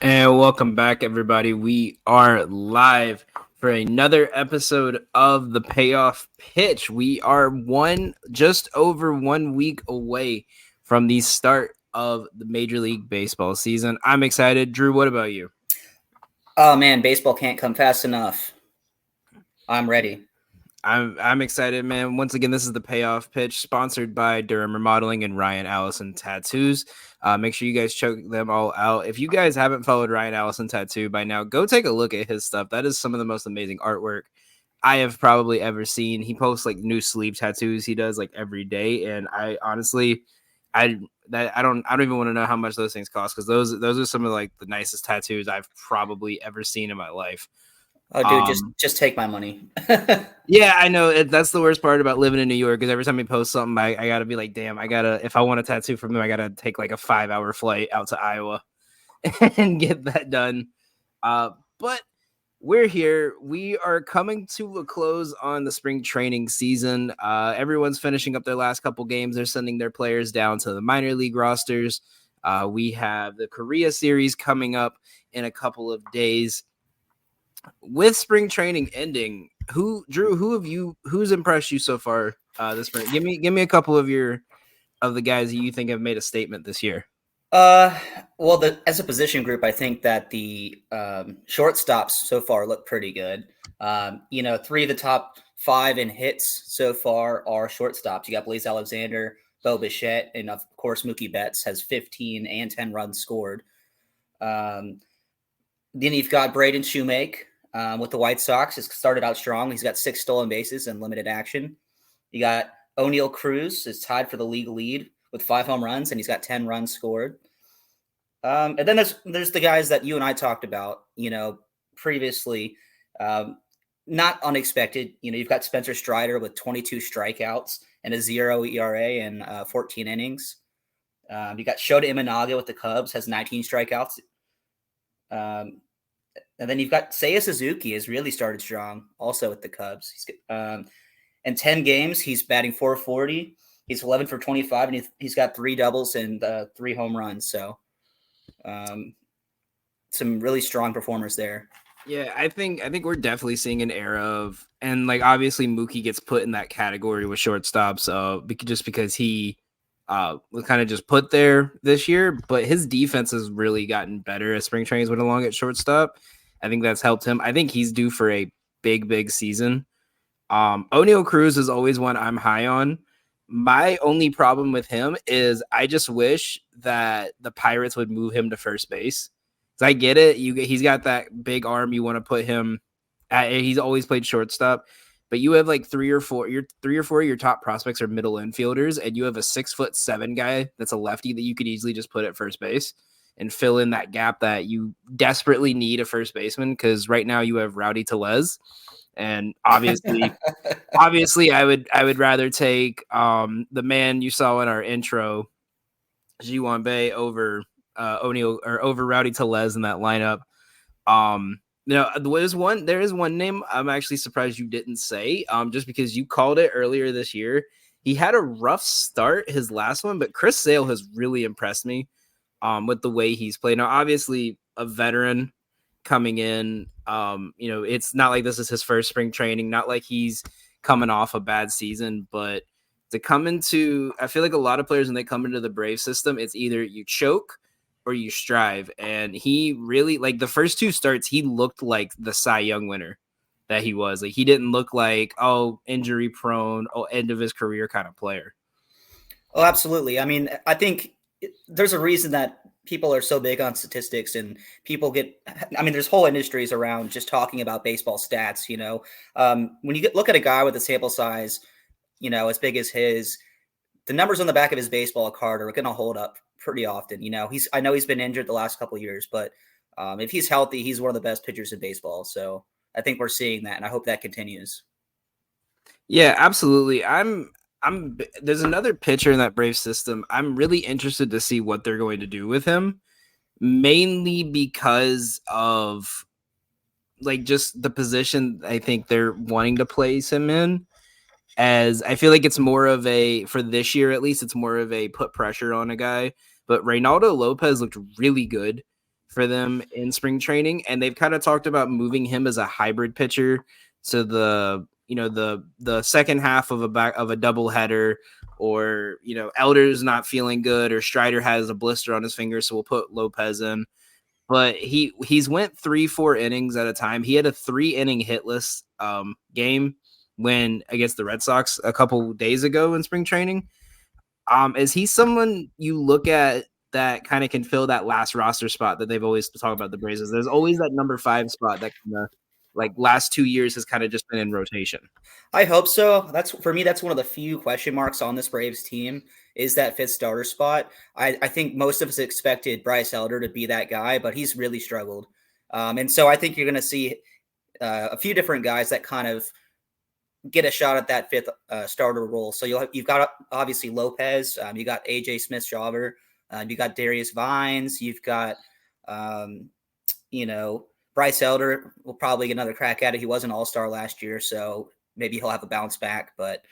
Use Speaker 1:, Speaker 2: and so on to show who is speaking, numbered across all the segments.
Speaker 1: And welcome back, everybody. We are live for another episode of the Payoff Pitch. We are just over 1 week away from the start of the Major League Baseball season. I'm excited. Drew, what about you?
Speaker 2: Oh man, baseball can't come fast enough. I'm ready.
Speaker 1: I'm excited, man. Once again, this is the Payoff Pitch, sponsored by Durham Remodeling and Ryan Allison Tattoos. Make sure you guys check them all out. If you guys haven't followed Ryan Allison Tattoo by now, go take a look at his stuff. That is some of the most amazing artwork I have probably ever seen. He posts like new sleeve tattoos he does like every day, and I honestly, I don't even want to know how much those things cost, because those are some of like the nicest tattoos I've probably ever seen in my life.
Speaker 2: Oh, dude, just take my money.
Speaker 1: Yeah, I know. That's the worst part about living in New York, because every time he posts something, I got to be like, damn, if I want a tattoo from him, I got to take like a 5-hour flight out to Iowa and get that done. But we're here. We are coming to a close on the spring training season. Everyone's finishing up their last couple games. They're sending their players down to the minor league rosters. We have the Korea series coming up in a couple of days. With spring training ending, who's impressed you so far this spring? Give me a couple of the guys that you think have made a statement this year.
Speaker 2: Well, as a position group, I think that the shortstops so far look pretty good. 3 of the top 5 in hits so far are shortstops. You got Blaze Alexander, Bo Bichette, and of course Mookie Betts has 15 and 10 runs scored. Then you've got Braden Shoemake with the White Sox. Has started out strong. He's got 6 stolen bases in limited action. You got O'Neal Cruz is tied for the league lead with 5 home runs, and he's got 10 runs scored. And then there's the guys that you and I talked about, previously. Not unexpected. You've got Spencer Strider with 22 strikeouts and a 0 ERA in 14 innings. You got Shota Imanaga with the Cubs, has 19 strikeouts. And then you've got Seiya Suzuki has really started strong also with the Cubs. In 10 games, he's batting .440. He's 11 for 25, and he's got 3 doubles and 3 home runs. So some really strong performers there.
Speaker 1: Yeah, I think we're definitely seeing an era of, and like obviously Mookie gets put in that category with shortstops, just because he was kind of just put there this year, but his defense has really gotten better as spring trainings went along at shortstop. I think that's helped him. I think he's due for a big season. O'Neal Cruz is always one I'm high on. My only problem with him is I just wish that the Pirates would move him to first base. I get it. He's got that big arm. You want to put him at, he's always played shortstop, but you have like 3 or 4 of your top prospects are middle infielders, and you have a 6'7" guy that's a lefty that you could easily just put at first base and fill in that gap that you desperately need a first baseman, because right now you have Rowdy Tellez. And obviously, I would rather take the man you saw in our intro, Ji-Hwan Bae, over O'Neal, or over Rowdy Tellez in that lineup. There is one name I'm actually surprised you didn't say, just because you called it earlier this year. He had a rough start, his last one, but Chris Sale has really impressed me with the way he's played. Now, obviously, a veteran coming in, it's not like this is his first spring training, not like he's coming off a bad season, but to come into, I feel like a lot of players, when they come into the Brave system, it's either you choke or you strive. And he really, like the first 2 starts, he looked like the Cy Young winner that he was. Like, he didn't look like, injury prone, end of his career kind of player.
Speaker 2: Oh, absolutely. I mean, I think there's a reason that people are so big on statistics, and people there's whole industries around just talking about baseball stats. When you look at a guy with a sample size, as big as his, the numbers on the back of his baseball card are going to hold up pretty often. I know he's been injured the last couple of years, but if he's healthy, he's one of the best pitchers in baseball. So I think we're seeing that, and I hope that continues.
Speaker 1: Yeah, absolutely. There's another pitcher in that Brave system. I'm really interested to see what they're going to do with him, mainly because of like just the position I think they're wanting to place him in. As I feel like it's more of for this year at least, it's more of a put pressure on a guy. But Reynaldo Lopez looked really good for them in spring training, and they've kind of talked about moving him as a hybrid pitcher to the second half of a double header, or Elder's not feeling good, or Strider has a blister on his finger, so we'll put Lopez in. But he's went 3-4 innings at a time. He had a 3-inning hitless game when against the Red Sox a couple days ago in spring training. Is he someone you look at that kind of can fill that last roster spot that they've always talked about the Braves? There's always that number 5 spot that kind of like last 2 years has kind of just been in rotation.
Speaker 2: I hope so. That's for me. That's one of the few question marks on this Braves team is that fifth starter spot. I think most of us expected Bryce Elder to be that guy, but he's really struggled. And so I think you're going to see a few different guys that kind of get a shot at that fifth starter role. So you've got obviously Lopez, you got AJ Smith-Jobber, you got Darius Vines, you've got Bryce Elder will probably get another crack at it. He was an all-star last year, so maybe he'll have a bounce back. But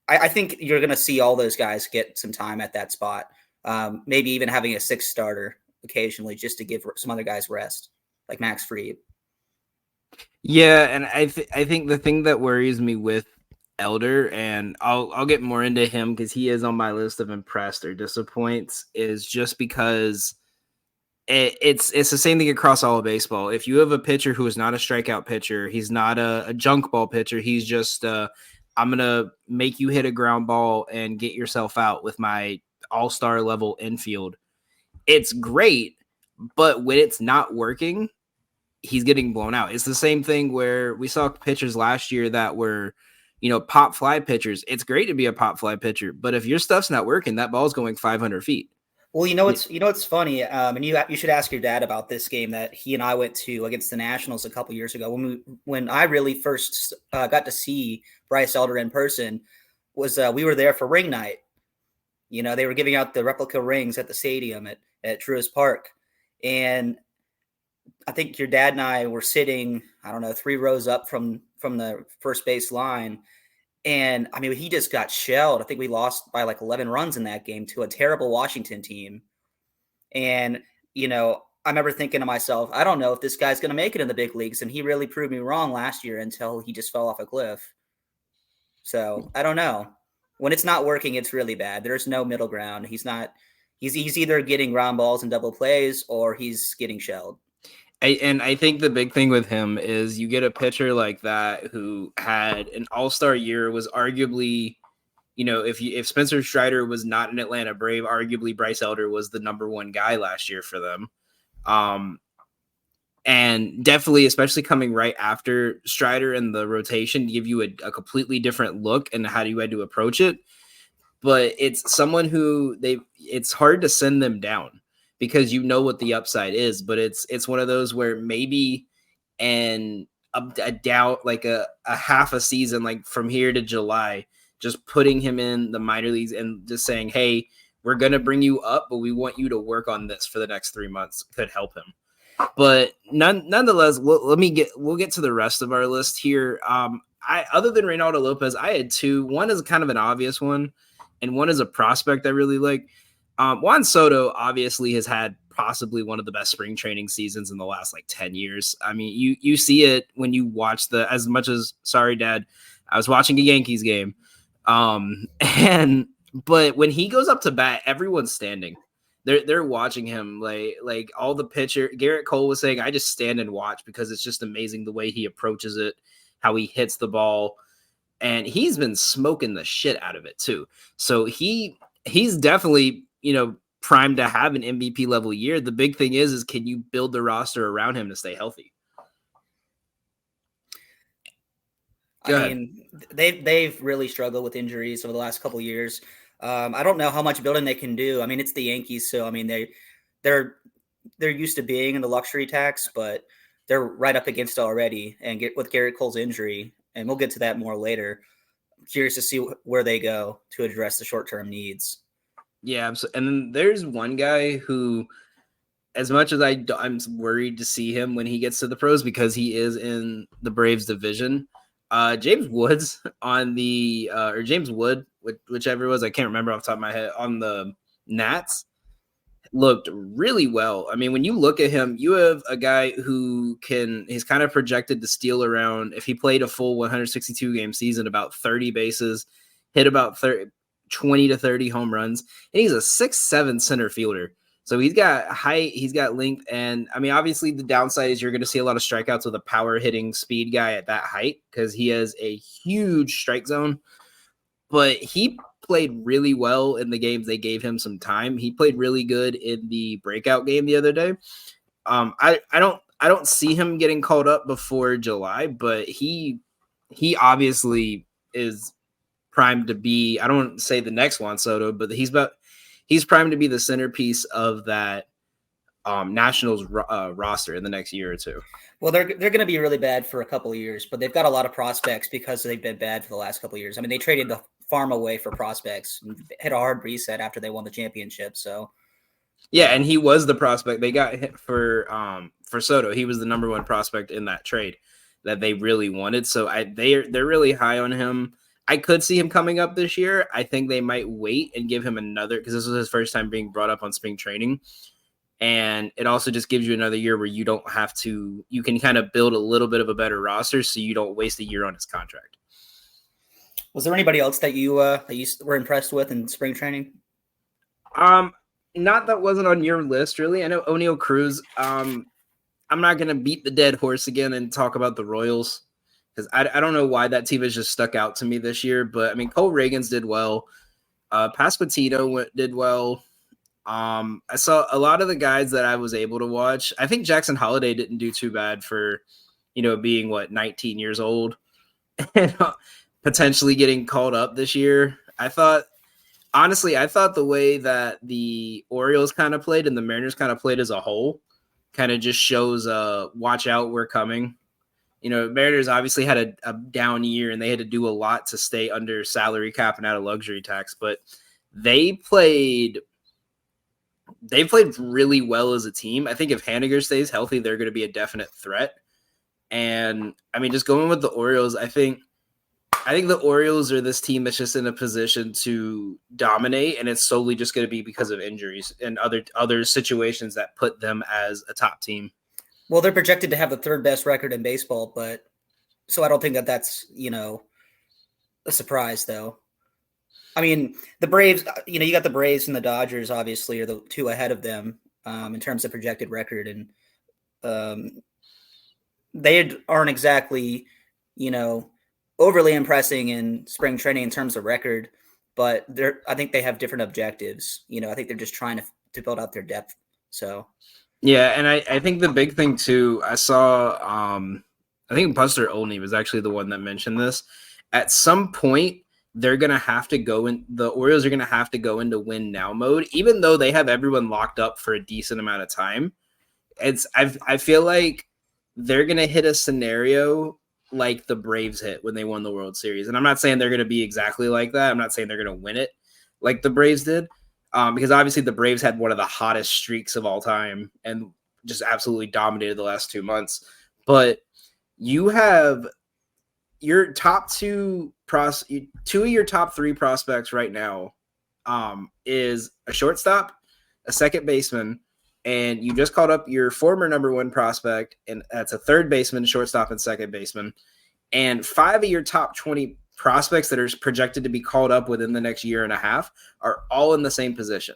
Speaker 2: I think you're going to see all those guys get some time at that spot. Maybe even having a sixth starter occasionally just to give some other guys rest, like Max Fried.
Speaker 1: Yeah, and I think the thing that worries me with Elder, and I'll get more into him because he is on my list of impressed or disappoints, is just because it's the same thing across all of baseball. If you have a pitcher who is not a strikeout pitcher, he's not a junk ball pitcher, he's just I'm gonna make you hit a ground ball and get yourself out with my all-star level infield. It's great, but when it's not working, he's getting blown out. It's the same thing where we saw pitchers last year that were, pop fly pitchers. It's great to be a pop fly pitcher, but if your stuff's not working, that ball's going 500 feet.
Speaker 2: Well, it's funny, and you should ask your dad about this game that he and I went to against the Nationals a couple years ago. When I really first got to see Bryce Elder in person, was we were there for ring night. They were giving out the replica rings at the stadium at Truist Park, and I think your dad and I were sitting, I don't know, 3 rows up from the first base line. And I mean, he just got shelled. I think we lost by like 11 runs in that game to a terrible Washington team. And, I remember thinking to myself, I don't know if this guy's going to make it in the big leagues. And he really proved me wrong last year until he just fell off a cliff. So I don't know. When it's not working, it's really bad. There's no middle ground. He's either getting ground balls and double plays or he's getting shelled.
Speaker 1: And I think the big thing with him is you get a pitcher like that who had an all-star year, was arguably, if Spencer Strider was not an Atlanta Brave, arguably Bryce Elder was the number 1 guy last year for them. And definitely, especially coming right after Strider in the rotation, give you a completely different look and how you had to approach it. But it's someone who it's hard to send them down, because what the upside is, but it's one of those where maybe a doubt, like a half a season, like from here to July, just putting him in the minor leagues and just saying, hey, we're going to bring you up, but we want you to work on this for the next 3 months could help him. But nonetheless, we'll get to the rest of our list here. Other than Reynaldo Lopez, I had 2. One is kind of an obvious one, and one is a prospect I really like. Juan Soto obviously has had possibly one of the best spring training seasons in the last 10 years. I mean, you see it when you watch as much as, sorry, Dad, I was watching a Yankees game. But when he goes up to bat, everyone's standing. They're watching him like all the pitcher. Garrett Cole was saying, I just stand and watch because it's just amazing the way he approaches it, how he hits the ball. And he's been smoking the shit out of it too. So he's definitely, primed to have an MVP level year. The big thing is can you build the roster around him to stay healthy?
Speaker 2: I mean, they've really struggled with injuries over the last couple of years. I don't know how much building they can do. I mean, it's the Yankees, so I mean they're used to being in the luxury tax, but they're right up against it already. And with Garrett Cole's injury, and we'll get to that more later. I'm curious to see where they go to address the short-term needs.
Speaker 1: Yeah, and then there's one guy who, as much as I'm worried to see him when he gets to the pros because he is in the Braves division, James Woods or James Wood, whichever it was, I can't remember off the top of my head, on the Nats. looked really well. I mean, when you look at him, you have a guy who he's kind of projected to steal around, if he played a full 162 game season, about 30 bases, hit about 20 to 30 home runs. And he's a 6'7" center fielder. So he's got height, he's got length. And I mean, obviously, the downside is you're going to see a lot of strikeouts with a power hitting speed guy at that height because he has a huge strike zone. But he played really well in the games they gave him some time. He played really good in the breakout game the other day. I don't see him getting called up before July, but he obviously is primed to be, I don't want to say the next Juan Soto, but he's primed to be the centerpiece of that Nationals roster in the next year or two.
Speaker 2: Well, they're going to be really bad for a couple of years, but they've got a lot of prospects because they've been bad for the last couple of years. I mean, they traded the farm away for prospects and hit a hard reset after they won the championship. So
Speaker 1: yeah, and he was the prospect they got hit for Soto. He was the number one prospect in that trade that they really wanted. So they're really high on him. I could see him coming up this year. I think they might wait and give him another, because this was his first time being brought up on spring training. And it also just gives you another year where you don't have to, you can kind of build a little bit of a better roster so you don't waste a year on his contract.
Speaker 2: Was there anybody else that you were impressed with in spring training?
Speaker 1: Not that wasn't on your list, really. I know O'Neal Cruz. I'm not going to beat the dead horse again and talk about the Royals, because I don't know why that team has just stuck out to me this year. But, I mean, Cole Reagans did well. Pasquantino did well. I saw a lot of the guys that I was able to watch. I think Jackson Holiday didn't do too bad for, being, 19 years old and potentially getting called up this year. I thought the way that the Orioles kind of played and the Mariners kind of played as a whole kind of just shows, watch out, we're coming. Mariners obviously had a down year and they had to do a lot to stay under salary cap and out of luxury tax, but they played really well as a team. I think if Haniger stays healthy, they're going to be a definite threat. And I mean, just going with the Orioles, I think the Orioles are this team that's just in a position to dominate, and it's solely just going to be because of injuries and other situations that put them as a top team.
Speaker 2: Well, they're projected to have the third best record in baseball, but so I don't think that's, a surprise though. I mean, the Braves, you got the Braves and the Dodgers obviously are the two ahead of them in terms of projected record. And they aren't exactly, overly impressing in spring training in terms of record, but I think they have different objectives. I think they're just trying to build out their depth. So,
Speaker 1: yeah. And I think the big thing too, I saw, I think Buster Olney was actually the one that mentioned this. At some point, they're going to have to the Orioles are going to have to go into win now mode, even though they have everyone locked up for a decent amount of time. I feel like they're going to hit a scenario like the Braves hit when they won the World Series. And I'm not saying they're going to be exactly like that. I'm not saying they're going to win it like the Braves did, because obviously the Braves had one of the hottest streaks of all time and just absolutely dominated the last 2 months. But you have your top two of your top three prospects right now is a shortstop, a second baseman, and you just called up your former number one prospect, and that's a third baseman, shortstop, and second baseman. And 5 of your top 20 prospects that are projected to be called up within the next year and a half are all in the same position.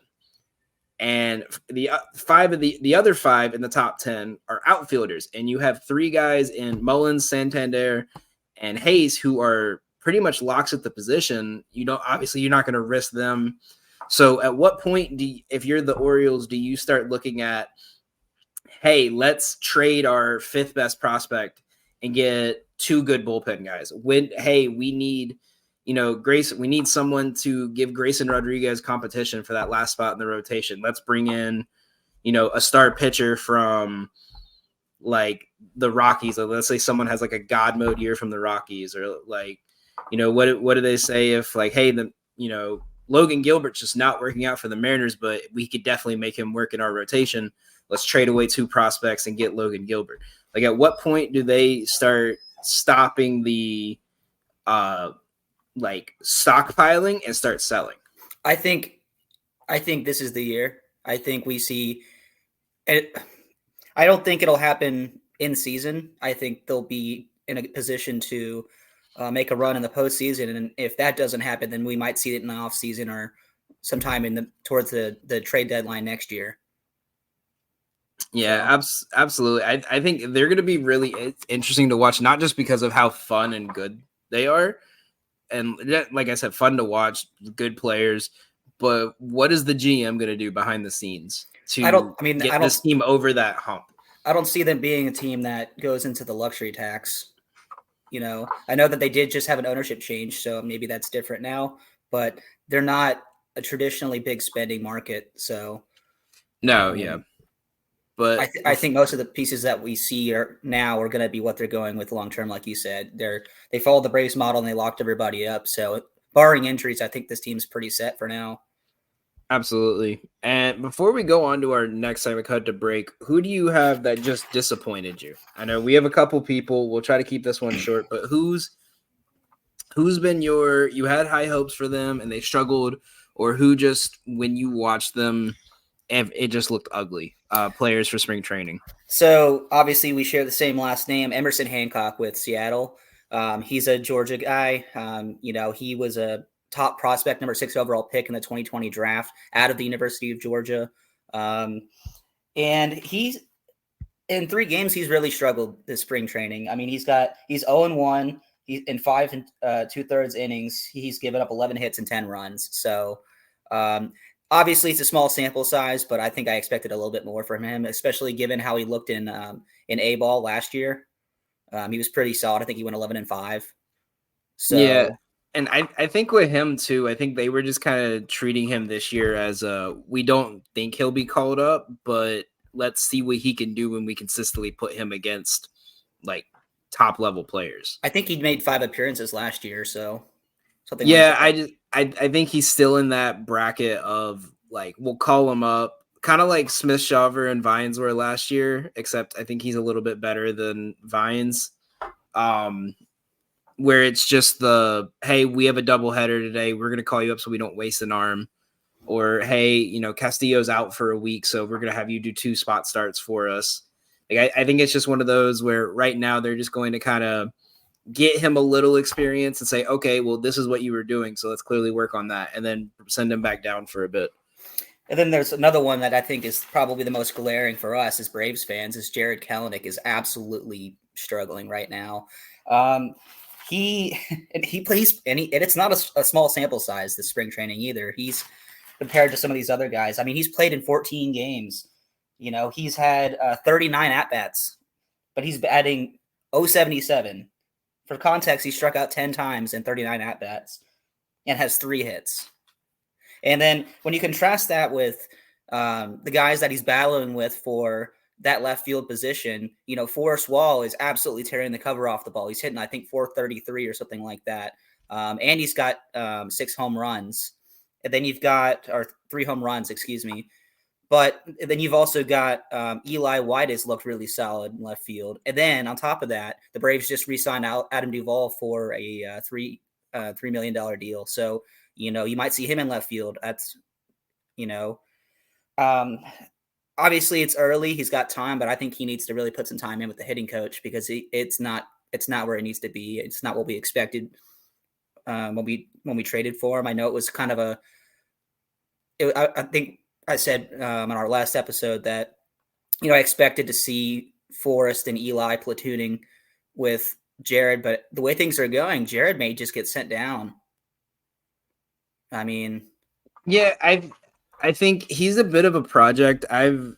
Speaker 1: And the other 5 in the top 10 are outfielders. And you have 3 guys in Mullins, Santander, and Hayes who are pretty much locks at the position. Obviously you're not going to risk them. So at what point if you're the Orioles, do you start looking at, hey, let's trade our 5th best prospect and get 2 good bullpen guys? We need, we need someone to give Grayson Rodriguez competition for that last spot in the rotation. Let's bring in, a star pitcher from like the Rockies. Or let's say someone has like a God mode year from the Rockies, or like, what do they say if like, hey, Logan Gilbert's just not working out for the Mariners, but we could definitely make him work in our rotation. Let's trade away 2 prospects and get Logan Gilbert. Like, at what point do they start stopping the stockpiling and start selling?
Speaker 2: I think this is the year. I think we see it. I don't think it'll happen in season. I think they'll be in a position to make a run in the postseason, and if that doesn't happen, then we might see it in the off season or sometime towards the trade deadline next year.
Speaker 1: Yeah, absolutely. I think they're going to be really interesting to watch, not just because of how fun and good they are, and like I said, fun to watch, good players. But what is the GM going to do behind the scenes to get this team over that hump?
Speaker 2: I don't see them being a team that goes into the luxury tax. I know that they did just have an ownership change, so maybe that's different now. But they're not a traditionally big spending market. So
Speaker 1: no, yeah. But
Speaker 2: I think most of the pieces that we see now are going to be what they're going with long term, like you said. They followed the Braves model and they locked everybody up. So, barring injuries, I think this team's pretty set for now.
Speaker 1: Absolutely. And before we go on to our next segment, cut to break, who do you have that just disappointed you? I know we have a couple people. We'll try to keep this one short, but who's been you had high hopes for them and they struggled, or who just when you watched them it just looked ugly? Players for spring training.
Speaker 2: So obviously we share the same last name, Emerson Hancock with Seattle. He's a Georgia guy. He was a top prospect, number 6 overall pick in the 2020 draft out of the University of Georgia. And he's in 3 games, he's really struggled this spring training. I mean, he's 0-1. He's in 5 and 2/3 innings. He's given up 11 hits and 10 runs. So, obviously, it's a small sample size, but I think I expected a little bit more from him, especially given how he looked in A-ball last year. He was pretty solid. I think he went 11-5. So
Speaker 1: yeah, and I think with him too, I think they were just kind of treating him this year as we don't think he'll be called up, but let's see what he can do when we consistently put him against like top level players.
Speaker 2: I think he made 5 appearances last year, so something.
Speaker 1: Yeah,
Speaker 2: like that.
Speaker 1: I think he's still in that bracket of like we'll call him up, kind of like Smith Shawver and Vines were last year, except I think he's a little bit better than Vines. Where it's just hey, we have a doubleheader today, we're gonna call you up so we don't waste an arm, or hey, Castillo's out for a week, so we're gonna have you do 2 spot starts for us. Like I think it's just one of those where right now they're just going to kind of get him a little experience and say, okay, well, this is what you were doing, so let's clearly work on that, and then send him back down for a bit.
Speaker 2: And then there's another one that I think is probably the most glaring for us as Braves fans is Jarred Kelenic is absolutely struggling right now. He plays, and it's not a small sample size this spring training either. He's compared to some of these other guys. I mean, he's played in 14 games. He's had 39 at bats, but he's batting 0.77. For context, he struck out 10 times in 39 at bats and has 3 hits. And then when you contrast that with the guys that he's battling with for that left field position, Forrest Wall is absolutely tearing the cover off the ball. He's hitting, I think, 433 or something like that. And he's got 6 home runs. And then you've got, or 3 home runs, excuse me. But then you've also got Eli White has looked really solid in left field. And then on top of that, the Braves just re-signed Adam Duvall for a $3 million deal. So, you might see him in left field. That's, obviously it's early. He's got time, but I think he needs to really put some time in with the hitting coach because it's not where it needs to be. It's not what we expected when we traded for him. I know it was kind of I think I said on our last episode that, I expected to see Forrest and Eli platooning with Jarred, but the way things are going, Jarred may just get sent down. I mean,
Speaker 1: yeah, I think he's a bit of a project. I've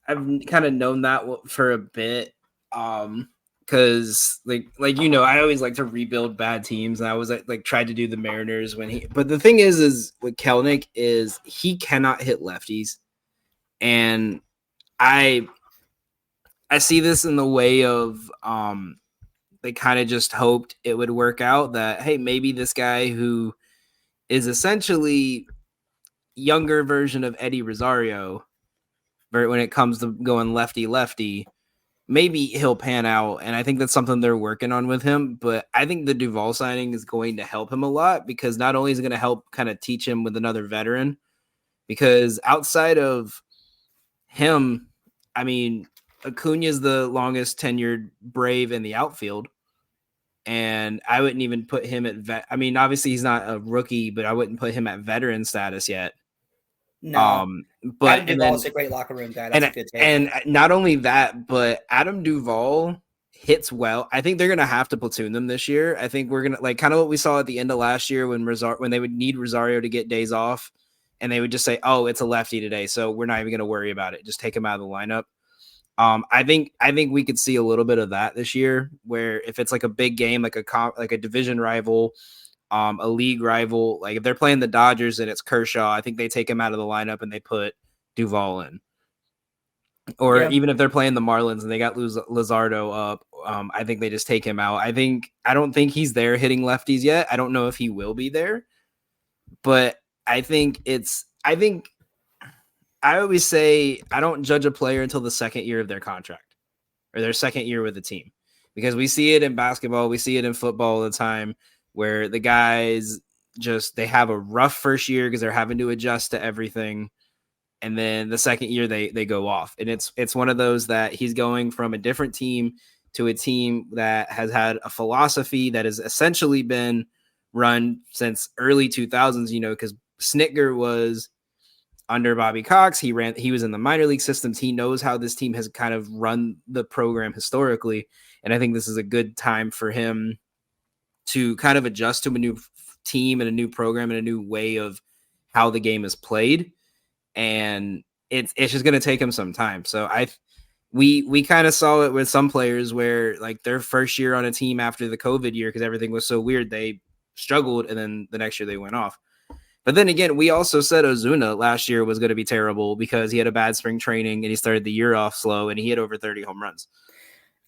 Speaker 1: kind of known that for a bit, because like I always like to rebuild bad teams, and I was like tried to do the Mariners but the thing is with Kelenic is he cannot hit lefties, and I see this in the way of they kind of just hoped it would work out that hey, maybe this guy who is essentially younger version of Eddie Rosario when it comes to going lefty, maybe he'll pan out. And I think that's something they're working on with him. But I think the Duvall signing is going to help him a lot because not only is it going to help kind of teach him with another veteran, because outside of him, I mean, Acuna is the longest tenured Brave in the outfield, and I wouldn't even put him at vet. I mean, obviously he's not a rookie, but I wouldn't put him at veteran status yet.
Speaker 2: No,
Speaker 1: But
Speaker 2: Adam
Speaker 1: and
Speaker 2: Duvall
Speaker 1: then
Speaker 2: is a great locker room guy. That's a
Speaker 1: and
Speaker 2: good take.
Speaker 1: and not only that, but Adam Duvall hits well. I think they're gonna have to platoon them this year. I think we're gonna like kind of what we saw at the end of last year when they would need Rosario to get days off, and they would just say, "Oh, it's a lefty today, so we're not even gonna worry about it. Just take him out of the lineup." I think we could see a little bit of that this year, where if it's like a big game, like a division rival, a league rival, like if they're playing the Dodgers and it's Kershaw, I think they take him out of the lineup and they put Duvall in. Or
Speaker 2: Yeah,
Speaker 1: even if they're playing the Marlins and they got Luzardo up, I think they just take him out. I don't think he's there hitting lefties yet. I don't know if he will be there, but I think I always say I don't judge a player until the second year of their contract or their second year with the team, because we see it in basketball, we see it in football all the time, where the guys just they have a rough first year because they're having to adjust to everything, and then the second year they go off, and it's one of those that he's going from a different team to a team that has had a philosophy that has essentially been run since early 2000s, because Snitker was under Bobby Cox. He was in the minor league systems. He knows how this team has kind of run the program historically, and I think this is a good time for him to kind of adjust to a new team and a new program and a new way of how the game is played, and it's just going to take him some time. So we kind of saw it with some players where like their first year on a team after the COVID year, because everything was so weird, they struggled, and then the next year they went off. But then again, we also said Ozuna last year was going to be terrible because he had a bad spring training and he started the year off slow and he hit over 30 home runs.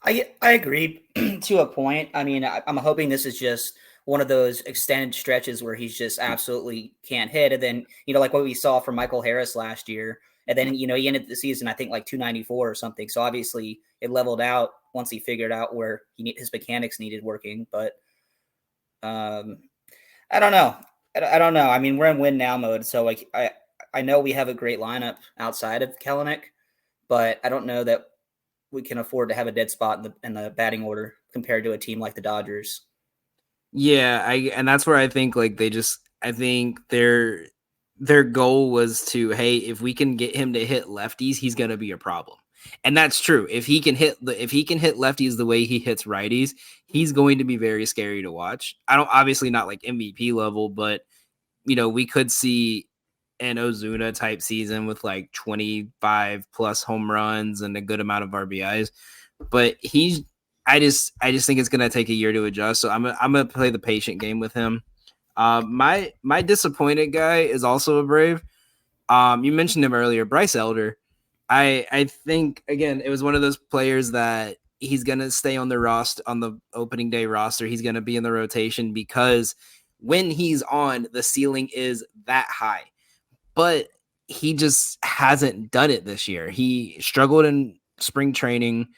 Speaker 2: I agree to a point. I mean, I'm hoping this is just one of those extended stretches where he's just absolutely can't hit. And then, like what we saw from Michael Harris last year. And then, he ended the season, I think, like 294 or something. So obviously it leveled out once he figured out where his mechanics needed working. But I don't know. I don't know. I mean, we're in win now mode. So, like, I know we have a great lineup outside of Kellenic, but I don't know that we can afford to have a dead spot in the batting order compared to a team like the Dodgers.
Speaker 1: Yeah, and that's where I think like I think their goal was to, hey, if we can get him to hit lefties, he's going to be a problem. And that's true. If he can hit lefties the way he hits righties, he's going to be very scary to watch. I don't obviously not like MVP level, but we could see an Ozuna type season with like 25 plus home runs and a good amount of RBIs. But I just think it's gonna take a year to adjust. So I'm gonna play the patient game with him. My disappointed guy is also a Brave. You mentioned him earlier, Bryce Elder. I think again it was one of those players that he's gonna stay on the opening day roster. He's gonna be in the rotation because when he's on, the ceiling is that high. But he just hasn't done it this year. He struggled in spring training.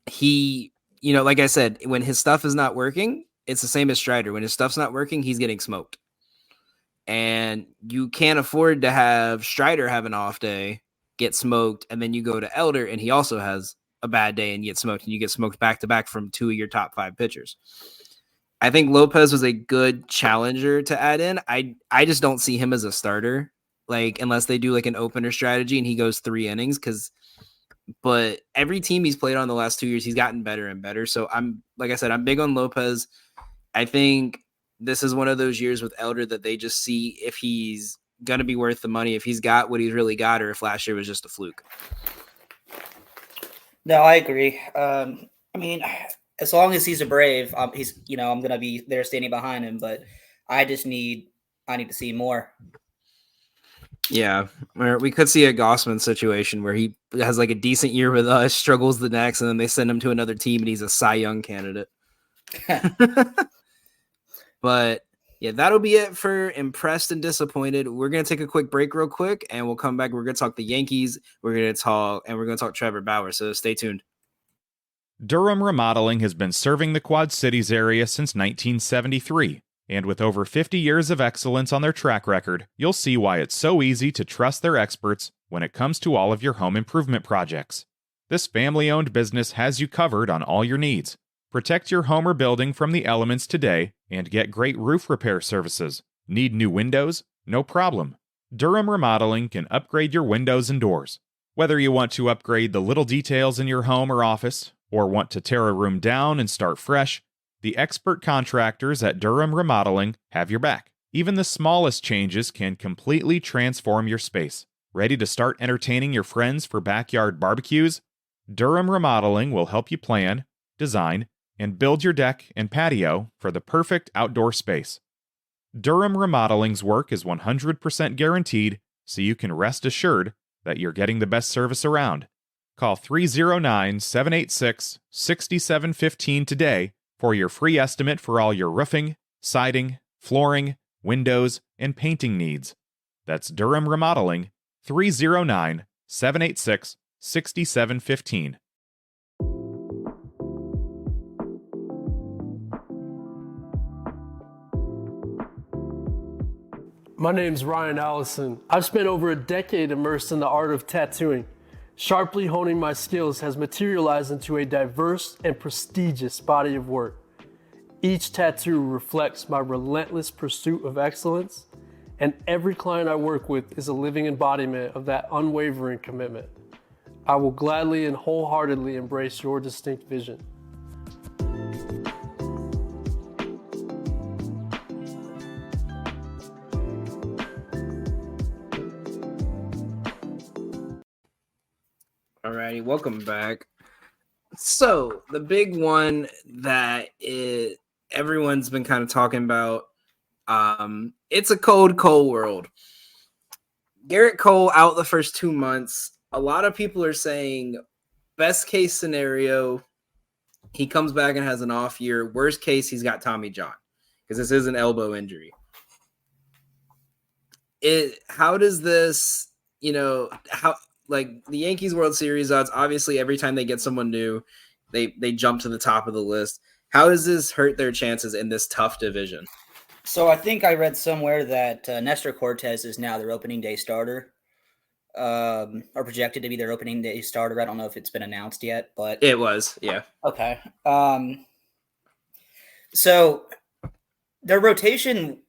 Speaker 1: He, like I said, when his stuff is not working, it's the same as Strider. When his stuff's not working, he's getting smoked. And you can't afford to have Strider have an off day, get smoked, and then you go to Elder and he also has a bad day and get smoked, and you get smoked back to back from two of your top five pitchers. I think Lopez was a good challenger to add in. I just don't see him as a starter, like unless they do like an opener strategy and he goes 3 innings, but every team he's played on the last 2 years, he's gotten better and better. So like I said, I'm big on Lopez. I think this is one of those years with Elder that they just see if he's going to be worth the money, if he's got what he's really got, or if last year was just a fluke.
Speaker 2: No, I agree. I mean, as long as he's a Brave, he's I'm gonna be there standing behind him. But I need to see more.
Speaker 1: Yeah, we could see a Gossman situation where he has like a decent year with us, struggles the next, and then they send him to another team and he's a Cy Young candidate. But yeah, that'll be it for impressed and disappointed. We're gonna take a quick break real quick, and we'll come back. We're gonna talk the Yankees. We're gonna talk Trevor Bauer. So stay tuned.
Speaker 3: Durham Remodeling has been serving the Quad Cities area since 1973. And with over 50 years of excellence on their track record, you'll see why it's so easy to trust their experts when it comes to all of your home improvement projects. This family-owned business has you covered on all your needs. Protect your home or building from the elements today and get great roof repair services. Need new windows? No problem. Durham Remodeling can upgrade your windows and doors. Whether you want to upgrade the little details in your home or office, or want to tear a room down and start fresh, the expert contractors at Durham Remodeling have your back. Even the smallest changes can completely transform your space. Ready to start entertaining your friends for backyard barbecues? Durham Remodeling will help you plan, design, and build your deck and patio for the perfect outdoor space. Durham Remodeling's work is 100% guaranteed, so you can rest assured that you're getting the best service around. Call 309-786-6715 today for your free estimate for all your roofing, siding, flooring, windows, and painting needs. That's Durham Remodeling, 309-786-6715.
Speaker 4: My name's Ryan Allison. I've spent over a decade immersed in the art of tattooing. Sharply honing my skills has materialized into a diverse and prestigious body of work. Each tattoo reflects my relentless pursuit of excellence, and every client I work with is a living embodiment of that unwavering commitment. I will gladly and wholeheartedly embrace your distinct vision.
Speaker 1: Alrighty, welcome back. So the big one that everyone's been kind of talking about, it's a cold world. Garrett Cole out the first 2 months. A lot of people are saying best case scenario, he comes back and has an off year. Worst case, he's got Tommy John because this is an elbow injury. How does this, like the Yankees World Series odds, obviously every time they get someone new, they jump to the top of the list. How does this hurt their chances in this tough division?
Speaker 2: So I think I read somewhere that Nestor Cortez is now their opening day starter, or projected to be their opening day starter. I don't know if it's been announced yet, but
Speaker 1: it was, yeah.
Speaker 2: Okay. So their rotation,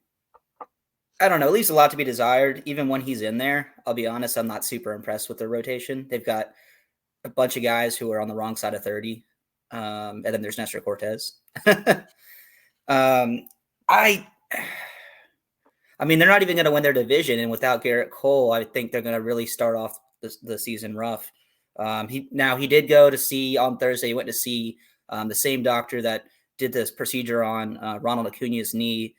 Speaker 2: I don't know, leaves a lot to be desired. Even when he's in there, I'll be honest, I'm not super impressed with their rotation. They've got a bunch of guys who are on the wrong side of 30. And then there's Nestor Cortez. I mean, they're not even going to win their division. And without Garrett Cole, I think they're going to really start off the season rough. He did go to see on Thursday. He went to see the same doctor that did this procedure on Ronald Acuna's knee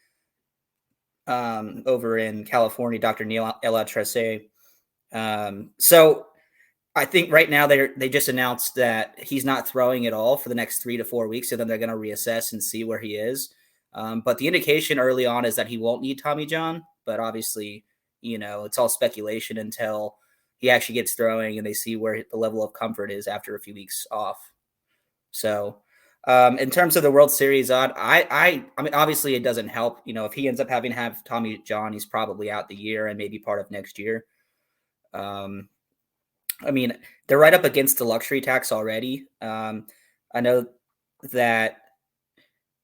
Speaker 2: over in California, Dr. Neil Elatrese. So I think right now they just announced that he's not throwing at all for the next 3 to 4 weeks. So then they're going to reassess and see where he is. But the indication early on is that he won't need Tommy John. But obviously, it's all speculation until he actually gets throwing and they see where the level of comfort is after a few weeks off. So in terms of the World Series odd, I mean, obviously it doesn't help. If he ends up having to have Tommy John, he's probably out the year and maybe part of next year. I mean, they're right up against the luxury tax already. I know that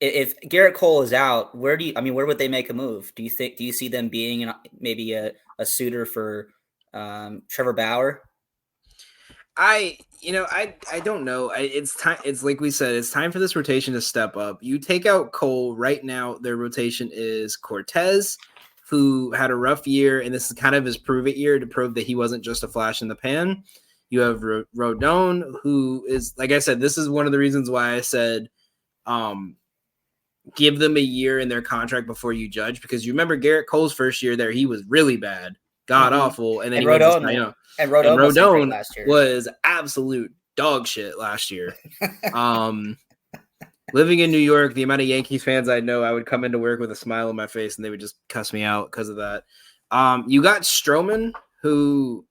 Speaker 2: if Garrett Cole is out, where would they make a move? Do you see them being maybe a suitor for Trevor Bauer?
Speaker 1: I don't know. It's time. It's like we said, it's time for this rotation to step up. You take out Cole right now. Their rotation is Cortez, who had a rough year, and this is kind of his prove it year to prove that he wasn't just a flash in the pan. You have Rodon, who is, like I said, this is one of the reasons why I said, give them a year in their contract before you judge, because you remember Garrett Cole's first year there, he was really bad, god awful, and then Rodon was absolute dog shit last year. Living in New York, the amount of Yankees fans I know, I would come into work with a smile on my face and they would just cuss me out because of that. You got Stroman, who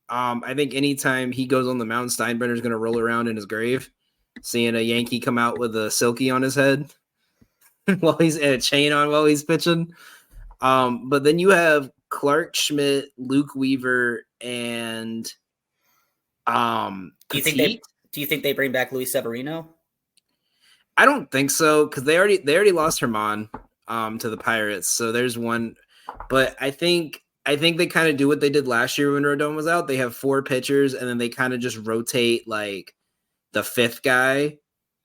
Speaker 1: I think anytime he goes on the mound, Steinbrenner's going to roll around in his grave, seeing a Yankee come out with a silky on his head. while he's a chain on while he's pitching. But then you have Clark Schmidt, Luke Weaver, and
Speaker 2: Do you
Speaker 1: Petit.
Speaker 2: think they bring back Luis Severino?
Speaker 1: I don't think so, because they already lost Herman to the Pirates. So there's one, but I think they kind of do what they did last year when Rodon was out. They have 4 pitchers, and then they kind of just rotate like the 5th guy,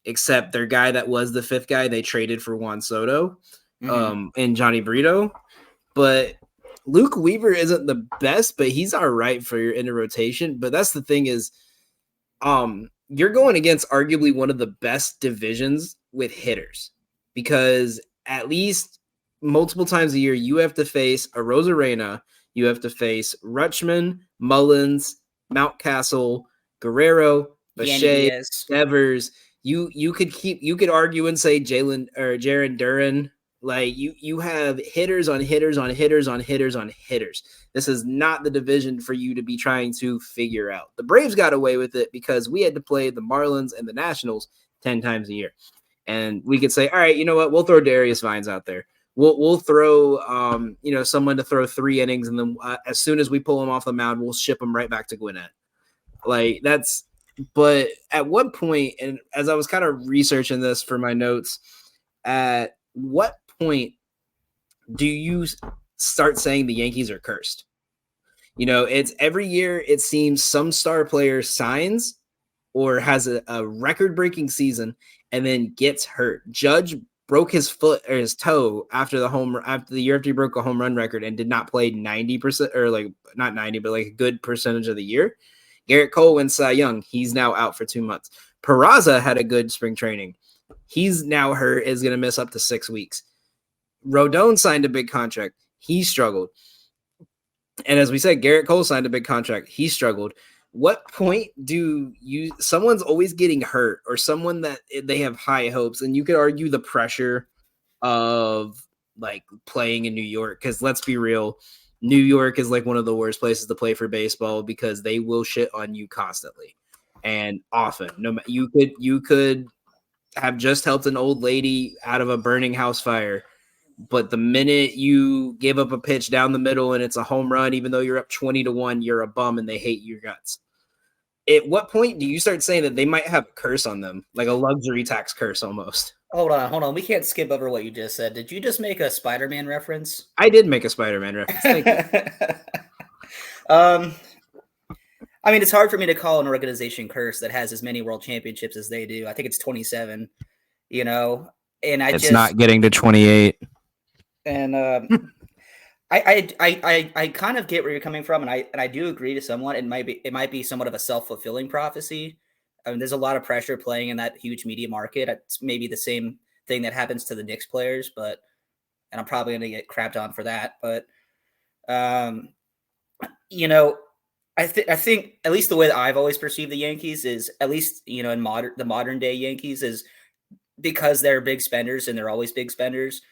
Speaker 1: except their guy that was the 5th guy they traded for Juan Soto, and Johnny Brito. But Luke Weaver isn't the best, but he's all right for your inner rotation. But that's the thing is, you're going against arguably one of the best divisions with hitters, because at least multiple times a year you have to face a Rosarena, you have to face Rutschman, Mullins, Mountcastle, Guerrero, Bechet, Devers. You could argue and say Jalen or Jaron Duran. Like you have hitters on hitters on hitters on hitters on hitters. This is not the division for you to be trying to figure out. The Braves got away with it because we had to play the Marlins and the Nationals 10 times a year. And we could say, all right, you know what? We'll throw Darius Vines out there. We'll throw someone to throw 3 innings, and then as soon as we pull him off the mound, we'll ship him right back to Gwinnett. Like that's. But at what point, and as I was kind of researching this for my notes, at what point do you start saying the Yankees are cursed? It's every year it seems some star player signs or has a record-breaking season and then gets hurt. Judge broke his foot or his toe after the year after he broke a home run record and did not play 90%, or like not 90, but like a good percentage of the year. Garrett Cole wins Cy Young. He's now out for 2 months. Peraza had a good spring training. He's now hurt, is going to miss up to 6 weeks. Rodon signed a big contract. He struggled. And as we said, Garrett Cole signed a big contract. He struggled. What point someone's always getting hurt, or someone that they have high hopes, and you could argue the pressure of like playing in New York, because let's be real, New York is like one of the worst places to play for baseball because they will shit on you constantly and often. You could have just helped an old lady out of a burning house fire, but the minute you give up a pitch down the middle and it's a home run, even though you're up 20-1, you're a bum and they hate your guts. At what point do you start saying that they might have a curse on them, like a luxury tax curse almost?
Speaker 2: Hold on. We can't skip over what you just said. Did you just make a Spider-Man reference?
Speaker 1: I did make a Spider-Man reference. Thank you.
Speaker 2: I mean, it's hard for me to call an organization cursed that has as many world championships as they do. I think it's 27, and
Speaker 1: it's not getting to 28.
Speaker 2: And I kind of get where you're coming from, and I do agree to somewhat. It might be somewhat of a self-fulfilling prophecy. I mean, there's a lot of pressure playing in that huge media market. It's maybe the same thing that happens to the Knicks players, and I'm probably going to get crapped on for that. But, I think at least the way that I've always perceived the Yankees is, at least, in the modern day Yankees, is because they're big spenders and they're always big spenders.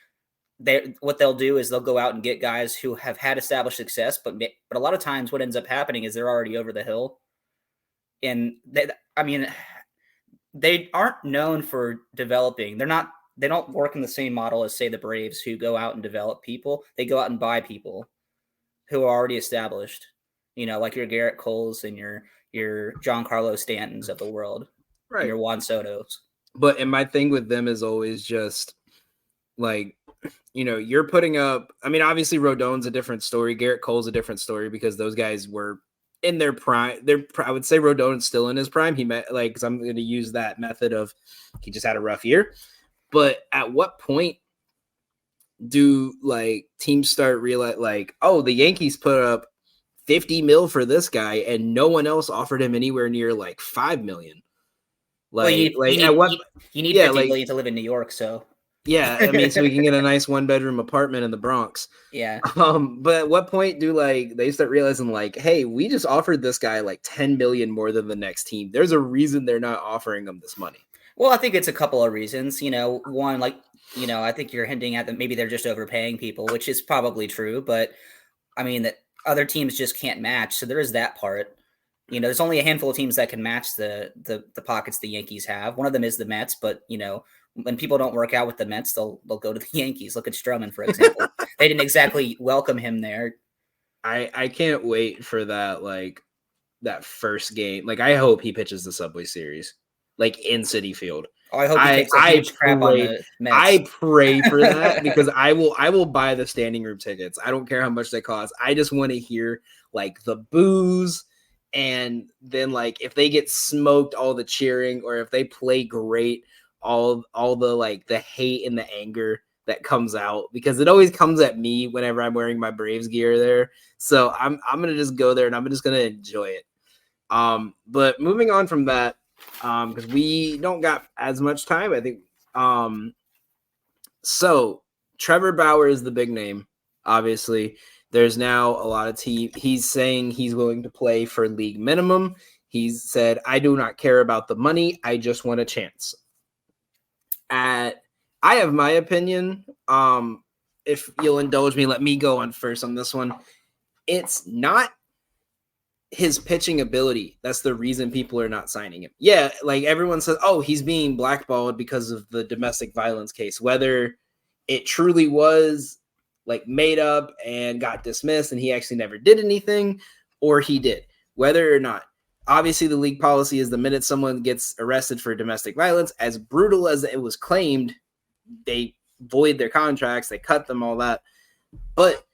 Speaker 2: What they'll do is they'll go out and get guys who have had established success, but a lot of times what ends up happening is they're already over the hill. And they aren't known for developing. They don't work in the same model as, say, the Braves, who go out and develop people. They go out and buy people who are already established, like your Garrett Coles and your Giancarlo Stantons of the world, right? Your Juan Sotos.
Speaker 1: And my thing with them is always just like, you're putting up, obviously Rodon's a different story. Garrett Cole's a different story because those guys were in their prime. I would say Rodon's still in his prime. He met, because I'm going to use that method of he just had a rough year. But at what point do teams start realize oh, the Yankees put up $50 million for this guy and no one else offered him anywhere near $5 million.
Speaker 2: You need $50 million to live in New York, so.
Speaker 1: Yeah, so we can get a nice 1-bedroom apartment in the Bronx.
Speaker 2: Yeah.
Speaker 1: But at what point do they start realizing hey, we just offered this guy $10 million more than the next team. There's a reason they're not offering him this money.
Speaker 2: Well, I think it's a couple of reasons. One, I think you're hinting at that maybe they're just overpaying people, which is probably true. But that other teams just can't match. So there is that part. There's only a handful of teams that can match the pockets the Yankees have. One of them is the Mets, but when people don't work out with the Mets, they'll go to the Yankees. Look at Stroman, for example. They didn't exactly welcome him there.
Speaker 1: I can't wait for that first game. Like, I hope he pitches the Subway Series, like in Citi Field.
Speaker 2: Oh, I hope he takes a huge crap on the Mets.
Speaker 1: I pray for that because I will buy the standing room tickets. I don't care how much they cost. I just want to hear like the boos, and then like if they get smoked, all the cheering, or if they play great, all the like the hate and the anger that comes out, because it always comes at me whenever I'm wearing my Braves gear there. So I'm gonna just go there and I'm just gonna enjoy it. But moving on from that, because we don't got as much time, I think. So Trevor Bauer is the big name. Obviously, there's now a lot of team. He's saying he's willing to play for league minimum. He's said, "I do not care about the money. I just want a chance." I have my opinion. If you'll indulge me, let me go on first on this one. It's not his pitching ability that's the reason people are not signing him. Yeah, like everyone says, oh, he's being blackballed because of the domestic violence case. Whether it truly was like made up and got dismissed and he actually never did anything, or he did, whether or not. Obviously, the league policy is the minute someone gets arrested for domestic violence, as brutal as it was claimed, they void their contracts, they cut them, all that. But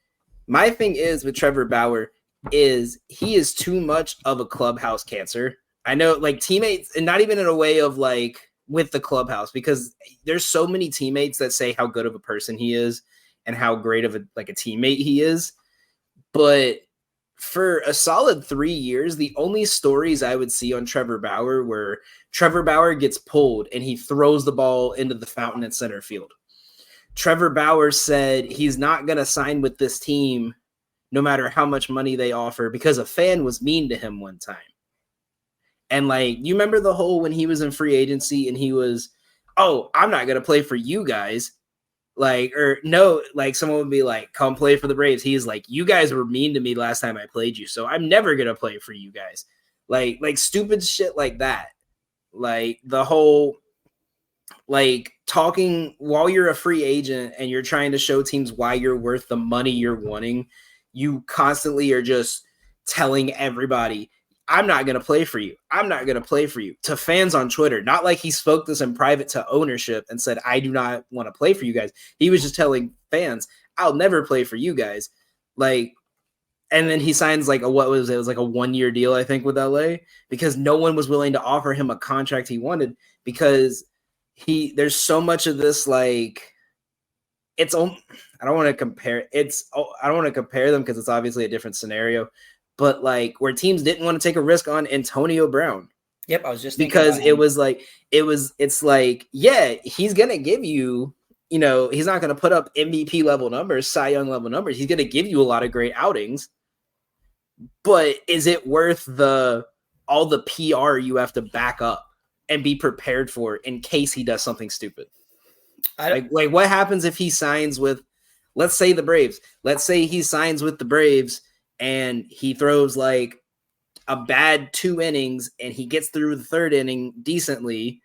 Speaker 1: my thing is with Trevor Bauer is he is too much of a clubhouse cancer. I know, like, teammates, and not even in a way of like with the clubhouse, because there's so many teammates that say how good of a person he is and how great of a teammate he is. But for a solid 3 years, the only stories I would see on Trevor Bauer were Trevor Bauer gets pulled and he throws the ball into the fountain in center field. Trevor Bauer said he's not going to sign with this team no matter how much money they offer because a fan was mean to him one time. And like, you remember the whole when he was in free agency and he was, oh, I'm not going to play for you guys. Like, or no, like someone would be like, come play for the Braves. He's like, you guys were mean to me last time I played you, so I'm never going to play for you guys. Like stupid shit like that. Like the whole, like talking while you're a free agent and you're trying to show teams why you're worth the money you're wanting. You constantly are just telling everybody, I'm not going to play for you. I'm not going to play for you, to fans on Twitter. Not like he spoke this in private to ownership and said, I do not want to play for you guys. He was just telling fans, I'll never play for you guys. Like, and then he signs like it was like a 1-year deal, I think, with LA, because no one was willing to offer him a contract he wanted, because there's so much of this, like, I don't want to compare them because it's obviously a different scenario, but like where teams didn't want to take a risk on Antonio Brown.
Speaker 2: Yep, I was just
Speaker 1: because it's like, yeah, he's gonna give you, he's not gonna put up MVP level numbers, Cy Young level numbers. He's gonna give you a lot of great outings, but is it worth all the PR you have to back up and be prepared for in case he does something stupid? Like what happens if he signs with, let's say the Braves. Let's say he signs with the Braves and he throws like a bad 2 innings and he gets through the 3rd inning decently,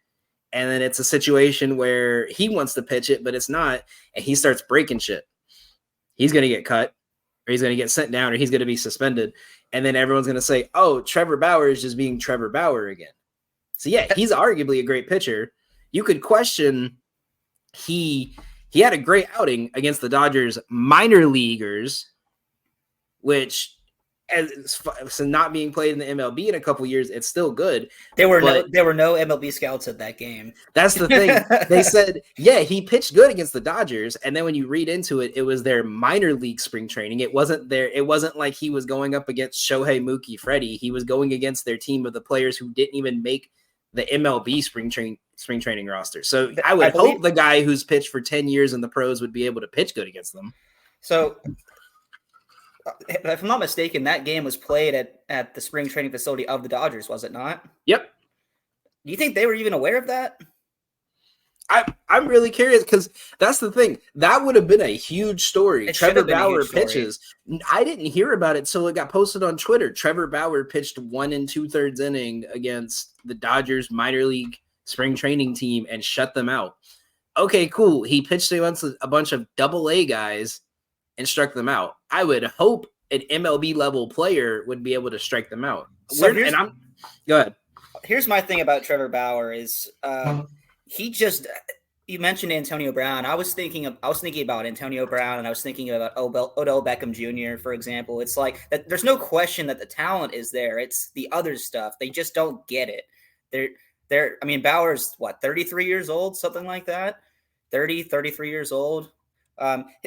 Speaker 1: and then it's a situation where he wants to pitch it, but it's not, and he starts breaking shit. He's going to get cut, or he's going to get sent down, or he's going to be suspended. And then everyone's going to say, oh, Trevor Bauer is just being Trevor Bauer again. So yeah, he's arguably a great pitcher. You could question he had a great outing against the Dodgers minor leaguers, which, as not being played in the MLB in a couple years, it's still good.
Speaker 2: There were no MLB scouts at that game.
Speaker 1: That's the thing. They said, yeah, he pitched good against the Dodgers, and then when you read into it, it was their minor league spring training. It wasn't like he was going up against Shohei, Mookie, Freddie. He was going against their team of the players who didn't even make the MLB spring training roster. So I would hope the guy who's pitched for 10 years in the pros would be able to pitch good against them.
Speaker 2: So if I'm not mistaken, that game was played at the spring training facility of the Dodgers, was it not?
Speaker 1: Yep.
Speaker 2: Do you think they were even aware of that?
Speaker 1: I'm really curious, because that's the thing. That would have been a huge story. Trevor Bauer pitches. I didn't hear about it till it got posted on Twitter. Trevor Bauer pitched 1 2/3 inning against the Dodgers minor league spring training team and shut them out. okay, cool. He pitched against a bunch of AA guys and struck them out. I would hope an MLB level player would be able to strike them out.
Speaker 2: So
Speaker 1: Go ahead.
Speaker 2: Here's my thing about Trevor Bauer is he just. You mentioned Antonio Brown. I was thinking about Antonio Brown, and I was thinking about Odell Beckham Jr., for example. It's like that. There's no question that the talent is there. It's the other stuff. They just don't get it. I mean, Bauer's 33 years old, something like that. 33 years old.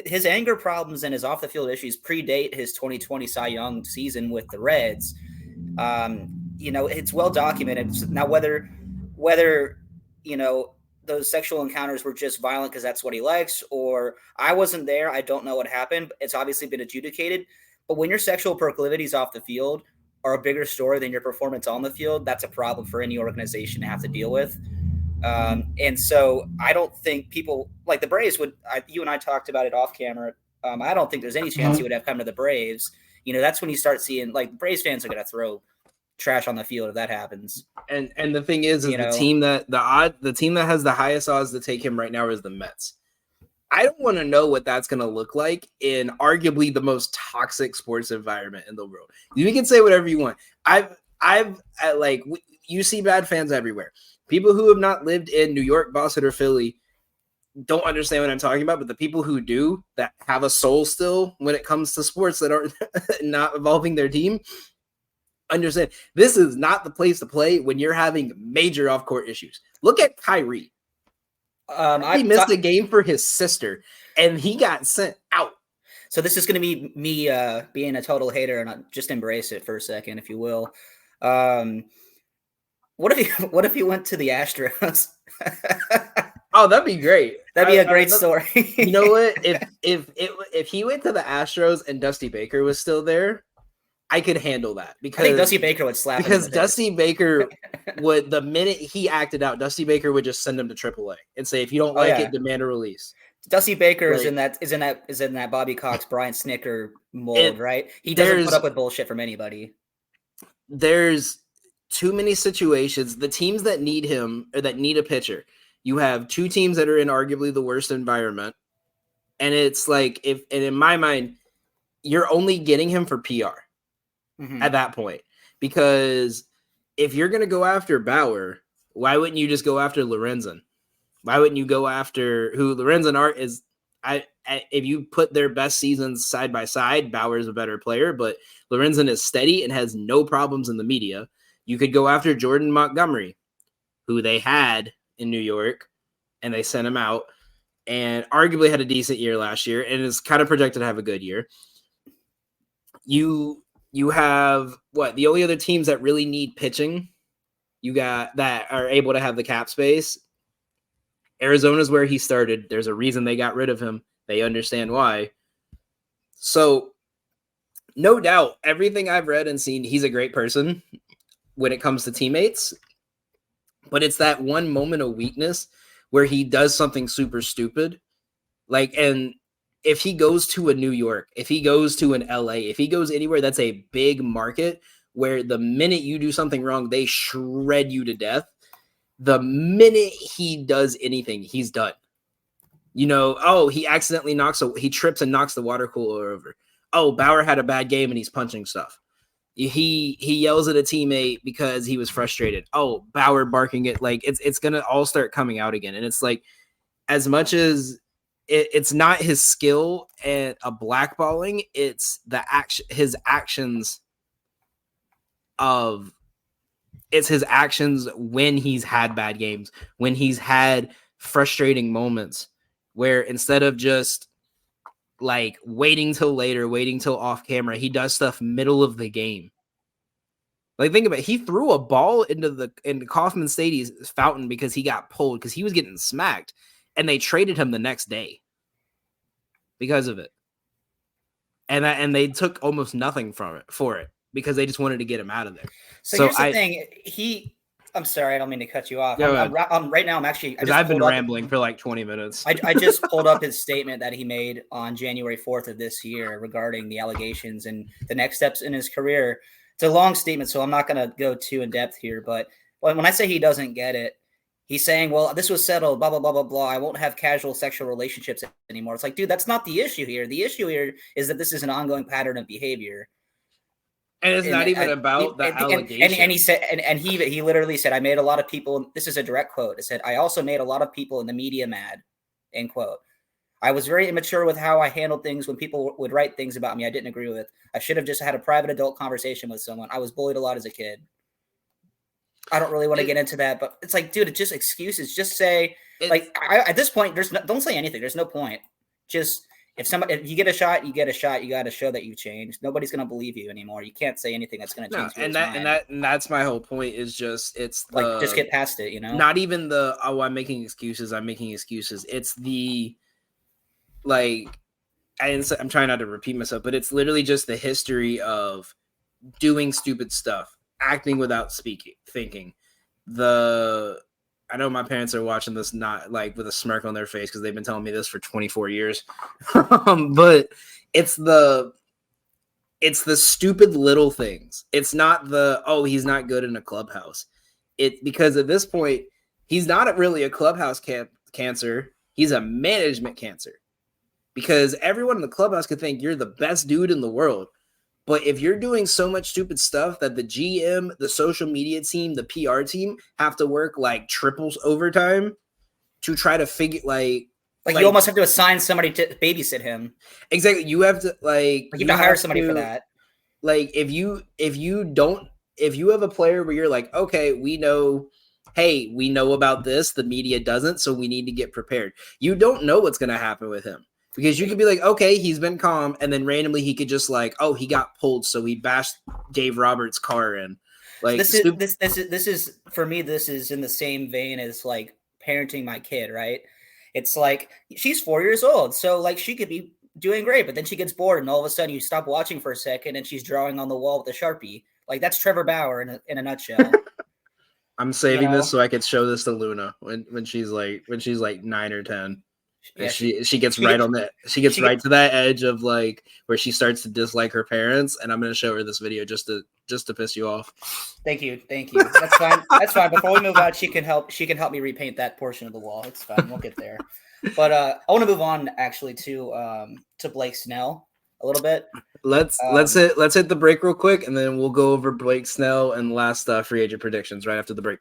Speaker 2: His anger problems and his off the field issues predate his 2020 Cy Young season with the Reds. It's well documented. Now, whether those sexual encounters were just violent because that's what he likes, or I wasn't there, I don't know what happened. It's obviously been adjudicated. But when your sexual proclivities off the field are a bigger story than your performance on the field, that's a problem for any organization to have to deal with. And so I don't think people like the Braves you and I talked about it off camera. I don't think there's any chance he would have come to the Braves. That's when you start seeing Braves fans are going to throw trash on the field if that happens.
Speaker 1: And the thing is the team that has the highest odds to take him right now is the Mets. I don't want to know what that's going to look like in arguably the most toxic sports environment in the world. You can say whatever you want. You see bad fans everywhere. People who have not lived in New York, Boston, or Philly don't understand what I'm talking about, but the people who do, that have a soul still when it comes to sports that are not involving their team, understand this is not the place to play when you're having major off-court issues. Look at Kyrie. He missed a game for his sister, and he got sent out.
Speaker 2: So this is going to be me being a total hater, and I'll just embrace it for a second, if you will. What if he went to the Astros?
Speaker 1: Oh, that'd be great.
Speaker 2: That'd be a great story.
Speaker 1: You know what? If he went to the Astros and Dusty Baker was still there, I could handle that, because
Speaker 2: I think Dusty Baker would slap him.
Speaker 1: Because Dusty Baker would, the minute he acted out, Dusty Baker would just send him to AAA and say, if you don't like it, demand a release.
Speaker 2: Dusty Baker is in that Bobby Cox, Brian Snicker mold, right? He doesn't put up with bullshit from anybody.
Speaker 1: There's too many situations. The teams that need him, or that need a pitcher, you have two teams that are in arguably the worst environment. And it's like, and in my mind, you're only getting him for PR. Mm-hmm. At that point, because if you're going to go after Bauer, why wouldn't you just go after Lorenzen? Why wouldn't you go after who Lorenzen Art is? If you put their best seasons side by side, Bauer is a better player, but Lorenzen is steady and has no problems in the media. You could go after Jordan Montgomery, who they had in New York, and they sent him out, and arguably had a decent year last year, and is kind of projected to have a good year. You have the only other teams that really need pitching you got that are able to have the cap space. Arizona's where he started. There's a reason they got rid of him. They understand why. So no doubt, everything I've read and seen, he's a great person when it comes to teammates, but it's that one moment of weakness where he does something super stupid. And if he goes to a New York, if he goes to an LA, if he goes anywhere that's a big market where the minute you do something wrong, they shred you to death. The minute he does anything, he's done. He accidentally he trips and knocks the water cooler over. Oh, Bauer had a bad game and he's punching stuff. He yells at a teammate because he was frustrated. Oh, Bauer barking at, it's going to all start coming out again. And it's like, as much as it's not his skill and a blackballing, it's his actions when he's had bad games, when he's had frustrating moments, where instead of just waiting till later, waiting till off camera, he does stuff middle of the game. Think about it. He threw a ball into Kauffman Stadium's fountain because he got pulled because he was getting smacked. And they traded him the next day because of it. And they took almost nothing for it because they just wanted to get him out of there.
Speaker 2: So here's the thing. I'm sorry, I don't mean to cut you off. Right now I'm actually...
Speaker 1: Because I've been rambling for 20 minutes.
Speaker 2: I just pulled up his statement that he made on January 4th of this year regarding the allegations and the next steps in his career. It's a long statement, so I'm not going to go too in depth here. But when I say he doesn't get it, He's saying, well, this was settled, blah, blah, blah, blah, blah. I won't have casual sexual relationships anymore. It's like, dude, that's not the issue here. The issue here is that this is an ongoing pattern of behavior.
Speaker 1: And it's not even about the allegation.
Speaker 2: And he said, and he literally said, I made a lot of people, this is a direct quote. It said, I also made a lot of people in the media mad, end quote. I was very immature with how I handled things when people would write things about me I didn't agree with. I should have just had a private adult conversation with someone. I was bullied a lot as a kid. I don't really want to get into that, but it's like, dude, it's just excuses. Just say, at this point, don't say anything. There's no point. Just if you get a shot, you get a shot. You got to show that you've changed. Nobody's going to believe you anymore. You can't say anything that's going to change.
Speaker 1: And that's my whole point. Is just
Speaker 2: just get past it.
Speaker 1: Not even the I'm making excuses. I'm making excuses. It's the I'm trying not to repeat myself, but it's literally just the history of doing stupid stuff, acting without thinking. I know my parents are watching this not with a smirk on their face because they've been telling me this for 24 years. But it's the stupid little things. It's not he's not good in a clubhouse. Because at this point, he's not really a clubhouse cancer. He's a management cancer. Because everyone in the clubhouse could think you're the best dude in the world. But if you're doing so much stupid stuff that the GM, the social media team, the PR team have to work triples overtime to try to figure
Speaker 2: you almost have to assign somebody to babysit him.
Speaker 1: Exactly. You have to
Speaker 2: you have to hire somebody for that.
Speaker 1: If you have a player where you're like, okay, we know about this, the media doesn't, so we need to get prepared. You don't know what's going to happen with him. Because you could be like, okay, he's been calm, and then randomly he could just he got pulled, so he bashed Dave Roberts' car in. This is for me. This is in the same vein as parenting my kid, right? It's she's 4 years old, so she could be doing great, but then she gets bored, and all of a sudden you stop watching for a second, and she's drawing on the wall with a Sharpie. That's Trevor Bauer in a nutshell. I'm saving this so I could show this to Luna when she's 9 or 10. Yeah, she gets right to that edge of where she starts to dislike her parents, and I'm going to show her this video just to piss you off.
Speaker 2: Thank you. That's fine. That's fine. Before we move on, she can help me repaint that portion of the wall. It's fine. We'll get there. But I want to move on actually to Blake Snell a little bit.
Speaker 1: Let's hit the break real quick, and then we'll go over Blake Snell and last free agent predictions right after the break.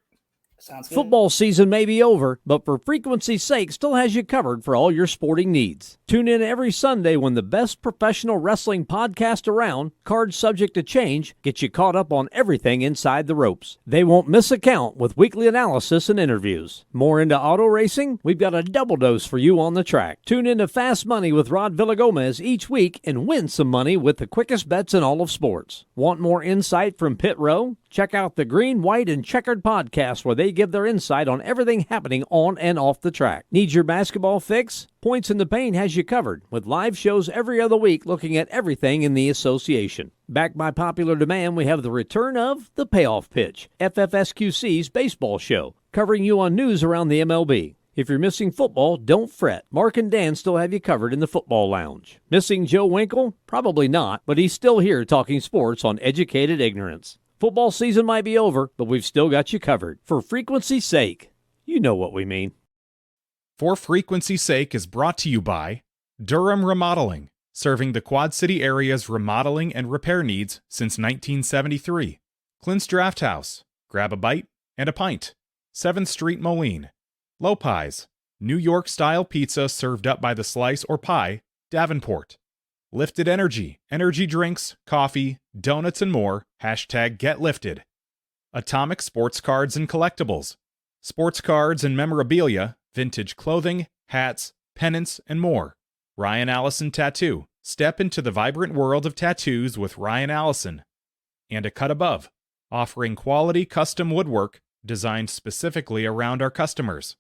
Speaker 2: Sounds good.
Speaker 5: Football season may be over, but for frequency's sake, still has you covered for all your sporting needs. Tune in every Sunday when the best professional wrestling podcast around, Cards Subject to Change, gets you caught up on everything inside the ropes. They won't miss a count with weekly analysis and interviews. More into auto racing? We've got a double dose for you on the track. Tune in to Fast Money with Rod Villagomez each week and win some money with the quickest bets in all of sports. Want more insight from Pit Row? Check out the Green, White, and Checkered podcast where they give their insight on everything happening on and off the track. Need your basketball fix? Points in the Paint has you covered with live shows every other week looking at everything in the association. Backed by popular demand, we have the return of The Payoff Pitch, FFSQC's baseball show, covering you on news around the MLB. If you're missing football, don't fret. Mark and Dan still have you covered in the football lounge. Missing Joe Winkle? Probably not, but he's still here talking sports on Educated Ignorance. Football season might be over, but we've still got you covered. For frequency's sake, you know what we mean.
Speaker 3: For frequency's sake is brought to you by Durham Remodeling, serving the Quad City area's remodeling and repair needs since 1973. Clint's Draft House, grab a bite and a pint. 7th Street Moline. Lopez, New York-style pizza served up by the slice or pie, Davenport. Lifted Energy, energy drinks, coffee, donuts, and more. #GetLifted. Atomic Sports Cards and Collectibles. Sports cards and memorabilia, vintage clothing, hats, pennants, and more. Ryan Allison Tattoo. Step into the vibrant world of tattoos with Ryan Allison. And A Cut Above, offering quality custom woodwork designed specifically around our customers.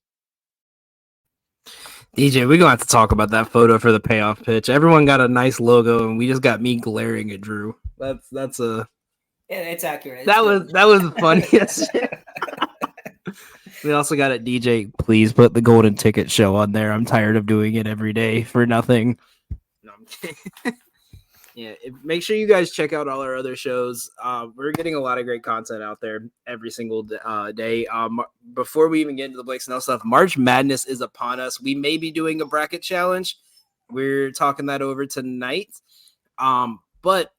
Speaker 1: DJ, we're going to have to talk about that photo for the payoff pitch. Everyone got a nice logo, and we just got me glaring at Drew. That's a...
Speaker 2: Yeah, it's accurate.
Speaker 1: That was the funniest shit. We also got it, DJ, please put the Golden Ticket Show on there. I'm tired of doing it every day for nothing. No, I'm kidding. Yeah, make sure you guys check out all our other shows. We're getting a lot of great content out there every single day. Before we even get into the Blake Snell stuff, March Madness is upon us. We may be doing a bracket challenge. We're talking that over tonight. But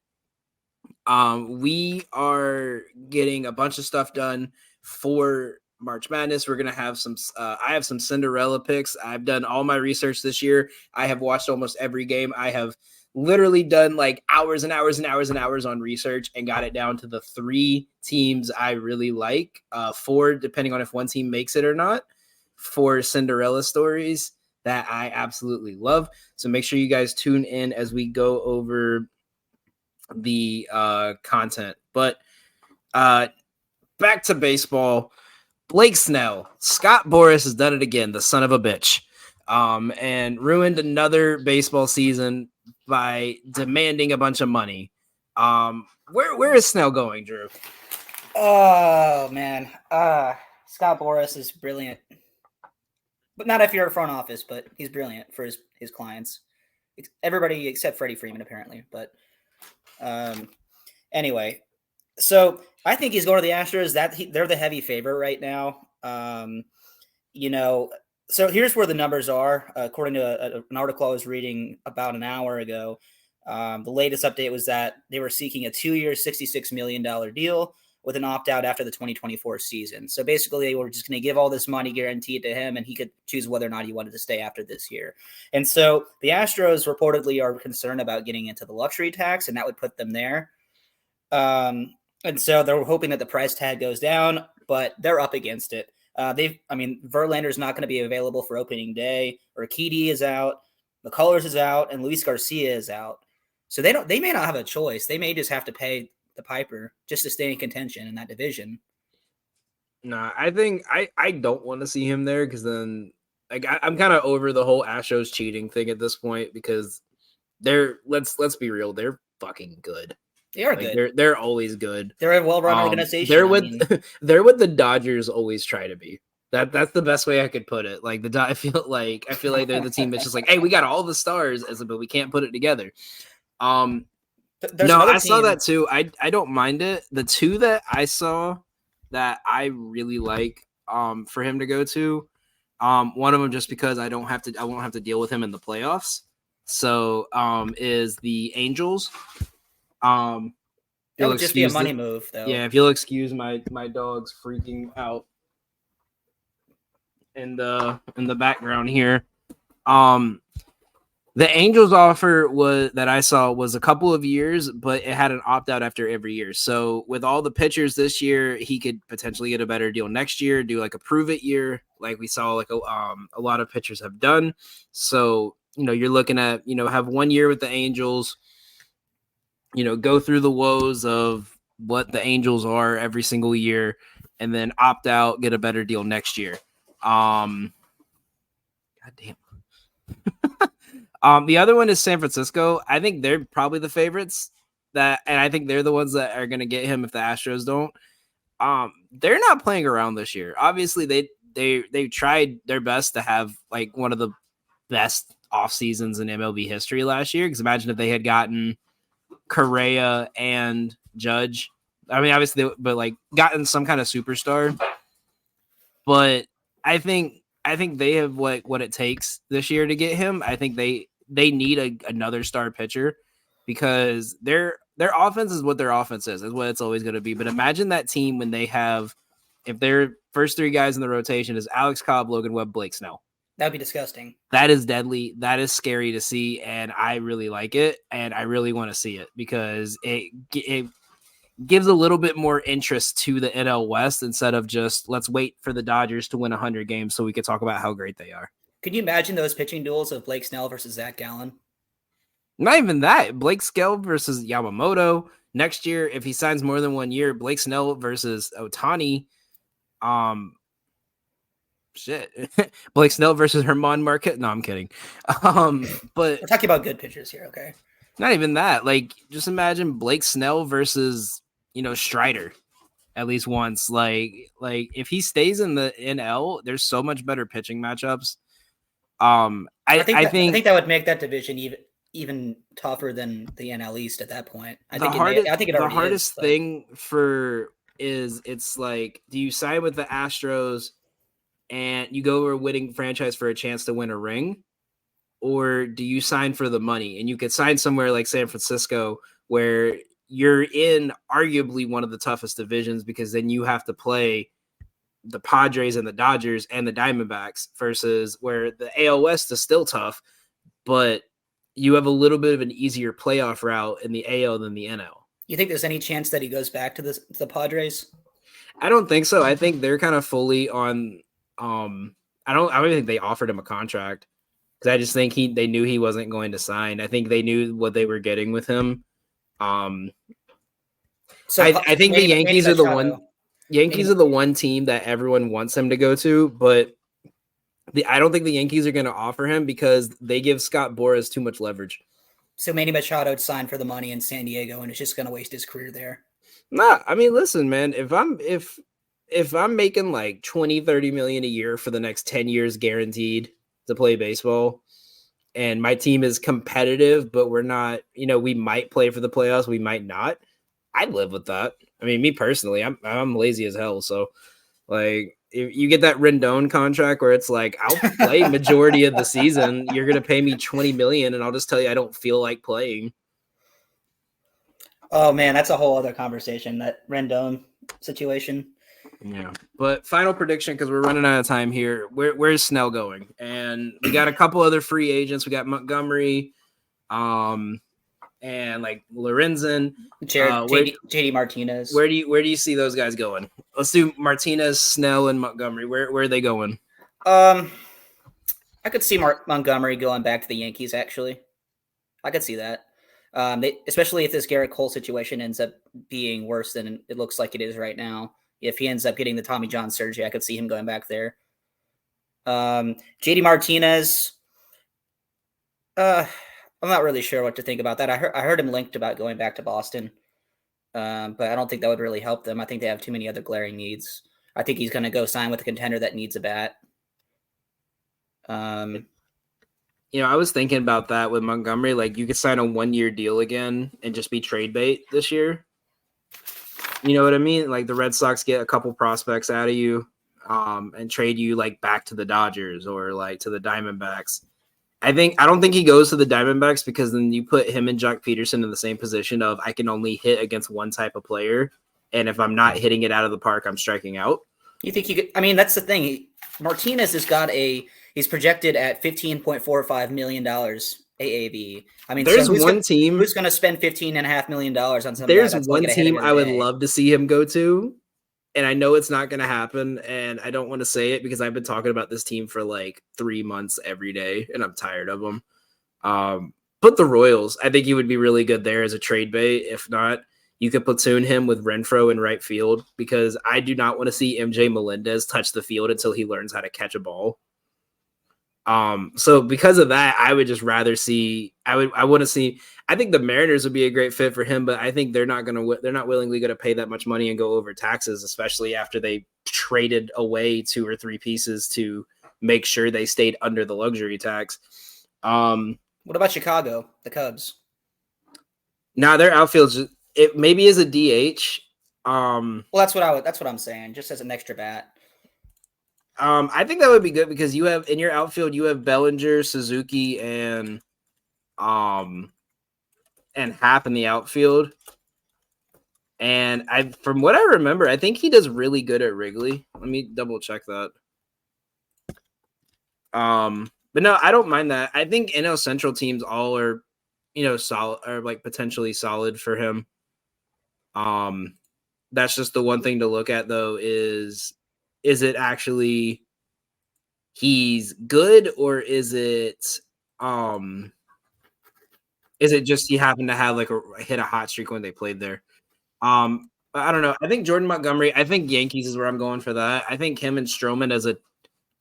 Speaker 1: we are getting a bunch of stuff done for March Madness. We're gonna have some. I have some Cinderella picks. I've done all my research this year. I have watched almost every game. I have literally done like hours and hours and hours and hours on research and got it down to the 3 teams I really like. 4, depending on if one team makes it or not. 4 Cinderella stories that I absolutely love. So make sure you guys tune in as we go over the content. But back to baseball. Blake Snell, Scott Boras has done it again, the son of a bitch, and ruined another baseball season by demanding a bunch of money. Where is Snell going, Drew?
Speaker 2: Oh man, Scott Boras is brilliant, but not if you're a front office. But he's brilliant for his clients. Everybody except Freddie Freeman, apparently. But anyway, so I think he's going to the Astros. They're the heavy favorite right now. So here's where the numbers are. According to an article I was reading about an hour ago, the latest update was that they were seeking a 2-year, $66 million deal with an opt-out after the 2024 season. So basically, they were just going to give all this money guaranteed to him, and he could choose whether or not he wanted to stay after this year. And so the Astros reportedly are concerned about getting into the luxury tax, and that would put them there. And so they're hoping that the price tag goes down, but they're up against it. Verlander's not going to be available for opening day. Urquidy is out, McCullers is out, and Luis Garcia is out. So they may not have a choice. They may just have to pay the piper just to stay in contention in that division.
Speaker 1: Nah, I think I don't want to see him there because then I'm kind of over the whole Astros cheating thing at this point because let's be real, they're fucking good.
Speaker 2: They are good.
Speaker 1: They're always good.
Speaker 2: They're a well-run organization.
Speaker 1: They're what the Dodgers always try to be. That's the best way I could put it. Like I feel like they're the team that's just like, hey, we got all the stars, but we can't put it together. I saw that too. I don't mind it. The 2 that I saw that I really like for him to go to, one of them just because I won't have to deal with him in the playoffs. So is the Angels.
Speaker 2: That would just be a money move, though.
Speaker 1: Yeah, if you'll excuse my dog's freaking out in the background here. The Angels offer that I saw was a couple of years, but it had an opt-out after every year. So with all the pitchers this year, he could potentially get a better deal next year, do like a prove-it year, like we saw like a lot of pitchers have done. So, you're looking at, have 1 year with the Angels, go through the woes of what the Angels are every single year, and then opt out, get a better deal next year. God damn. The other one is San Francisco. I think they're probably the favorites and I think they're the ones that are going to get him if the Astros don't. They're not playing around this year. Obviously, they tried their best to have like one of the best off seasons in MLB history last year. Because imagine if they had gotten Correa and Judge. I mean, obviously, but like gotten some kind of superstar. But I think they have what it takes this year to get him. I think they need another star pitcher because their offense is what their offense is what it's always going to be. But imagine that team when they have, if their first 3 guys in the rotation is Alex Cobb, Logan Webb, Blake Snell.
Speaker 2: That'd be disgusting.
Speaker 1: That is deadly. That is scary to see, and I really like it, and I really want to see it because it gives a little bit more interest to the NL West instead of just let's wait for the Dodgers to win 100 games so we could talk about how great they are.
Speaker 2: Could you imagine those pitching duels of Blake Snell versus Zach Gallen?
Speaker 1: Not even that. Blake Snell versus Yamamoto. Next year, if he signs more than 1 year, Blake Snell versus Ohtani. Blake Snell versus Herman Marquette. No, I'm kidding. But
Speaker 2: we're talking about good pitchers here, okay?
Speaker 1: Not even that. Like, just imagine Blake Snell versus, Strider at least once. Like if he stays in the NL, there's so much better pitching matchups. I think
Speaker 2: that would make that division even tougher than the NL East at that point. I
Speaker 1: The
Speaker 2: think
Speaker 1: hardest,
Speaker 2: it
Speaker 1: the
Speaker 2: already
Speaker 1: hardest
Speaker 2: is. But
Speaker 1: thing is it's like, do you sign with the Astros and you go over a winning franchise for a chance to win a ring, or do you sign for the money? And you could sign somewhere like San Francisco where you're in arguably one of the toughest divisions, because then you have to play the Padres and the Dodgers and the Diamondbacks, versus where the AL West is still tough, but you have a little bit of an easier playoff route in the AL than the NL.
Speaker 2: you think there's any chance that he goes back to the Padres?
Speaker 1: I don't think so. I think they're kind of fully on. I don't even think they offered him a contract, because I just think they knew he wasn't going to sign. I think they knew what they were getting with him.
Speaker 2: So
Speaker 1: I think the Yankees are the one. Yankees
Speaker 2: Manny-
Speaker 1: are the one team that everyone wants him to go to, but I don't think the Yankees are going to offer him because they give Scott Boras too much leverage.
Speaker 2: So Manny Machado signed for the money in San Diego and is just going to waste his career there.
Speaker 1: Nah, I mean, listen, man, if I'm making like 20-30 million a year for the next 10 years guaranteed to play baseball, and my team is competitive, but we're not, we might play for the playoffs, we might not, I'd live with that. I mean, me personally, I'm lazy as hell, so like, if you get that Rendon contract where it's like, I'll play majority of the season, you're gonna pay me 20 million, and I'll just tell you I don't feel like playing.
Speaker 2: Oh man, that's a whole other conversation, that Rendon situation.
Speaker 1: Yeah, but final prediction, because we're running out of time here. Where's Snell going? And we got a couple other free agents. We got Montgomery, and like Lorenzen,
Speaker 2: JD Martinez.
Speaker 1: Where do you see those guys going? Let's do Martinez, Snell, and Montgomery. Where are they going?
Speaker 2: I could see Montgomery going back to the Yankees. Actually, I could see that. Especially if this Garrett Cole situation ends up being worse than it looks like it is right now. If he ends up getting the Tommy John surgery, I could see him going back there. JD Martinez, I'm not really sure what to think about that. I heard him linked about going back to Boston, but I don't think that would really help them. I think they have too many other glaring needs. I think he's going to go sign with a contender that needs a bat.
Speaker 1: I was thinking about that with Montgomery. Like, you could sign a 1-year deal again and just be trade bait this year. You know what I mean? Like, the Red Sox get a couple prospects out of you, and trade you like back to the Dodgers or like to the Diamondbacks. I don't think he goes to the Diamondbacks, because then you put him and Jock Peterson in the same position of, I can only hit against one type of player, and if I'm not hitting it out of the park, I'm striking out.
Speaker 2: You think you could? I mean, that's the thing. Martinez has got he's projected at $15.45 million AAV. I mean,
Speaker 1: there's one team
Speaker 2: who's going to spend $15.5 million on something.
Speaker 1: There's one team I would love to see him go to, and I know it's not going to happen, and I don't want to say it because I've been talking about this team for like 3 months every day, and I'm tired of them. But the Royals, I think he would be really good there as a trade bait. If not, you could platoon him with Renfroe in right field, because I do not want to see MJ Melendez touch the field until he learns how to catch a ball. So because of that, I would just rather see. I want to see. I think the Mariners would be a great fit for him, but I think they're not willingly going to pay that much money and go over taxes, especially after they traded away 2 or 3 pieces to make sure they stayed under the luxury tax.
Speaker 2: What about Chicago, the Cubs?
Speaker 1: Now their outfield's it maybe is a DH.
Speaker 2: Well, that's what I'm saying. Just as an extra bat.
Speaker 1: I think that would be good, because you have in your outfield, you have Bellinger, Suzuki, and Happ in the outfield. And from what I remember, I think he does really good at Wrigley. Let me double check that. But no, I don't mind that. I think NL Central teams all are, solid, or like potentially solid for him. That's just the one thing to look at, though, is it actually he's good, or is it just he happened to have like hit a hot streak when they played there? But I don't know. I think Jordan Montgomery, I think Yankees is where I'm going for that. I think him and Stroman as a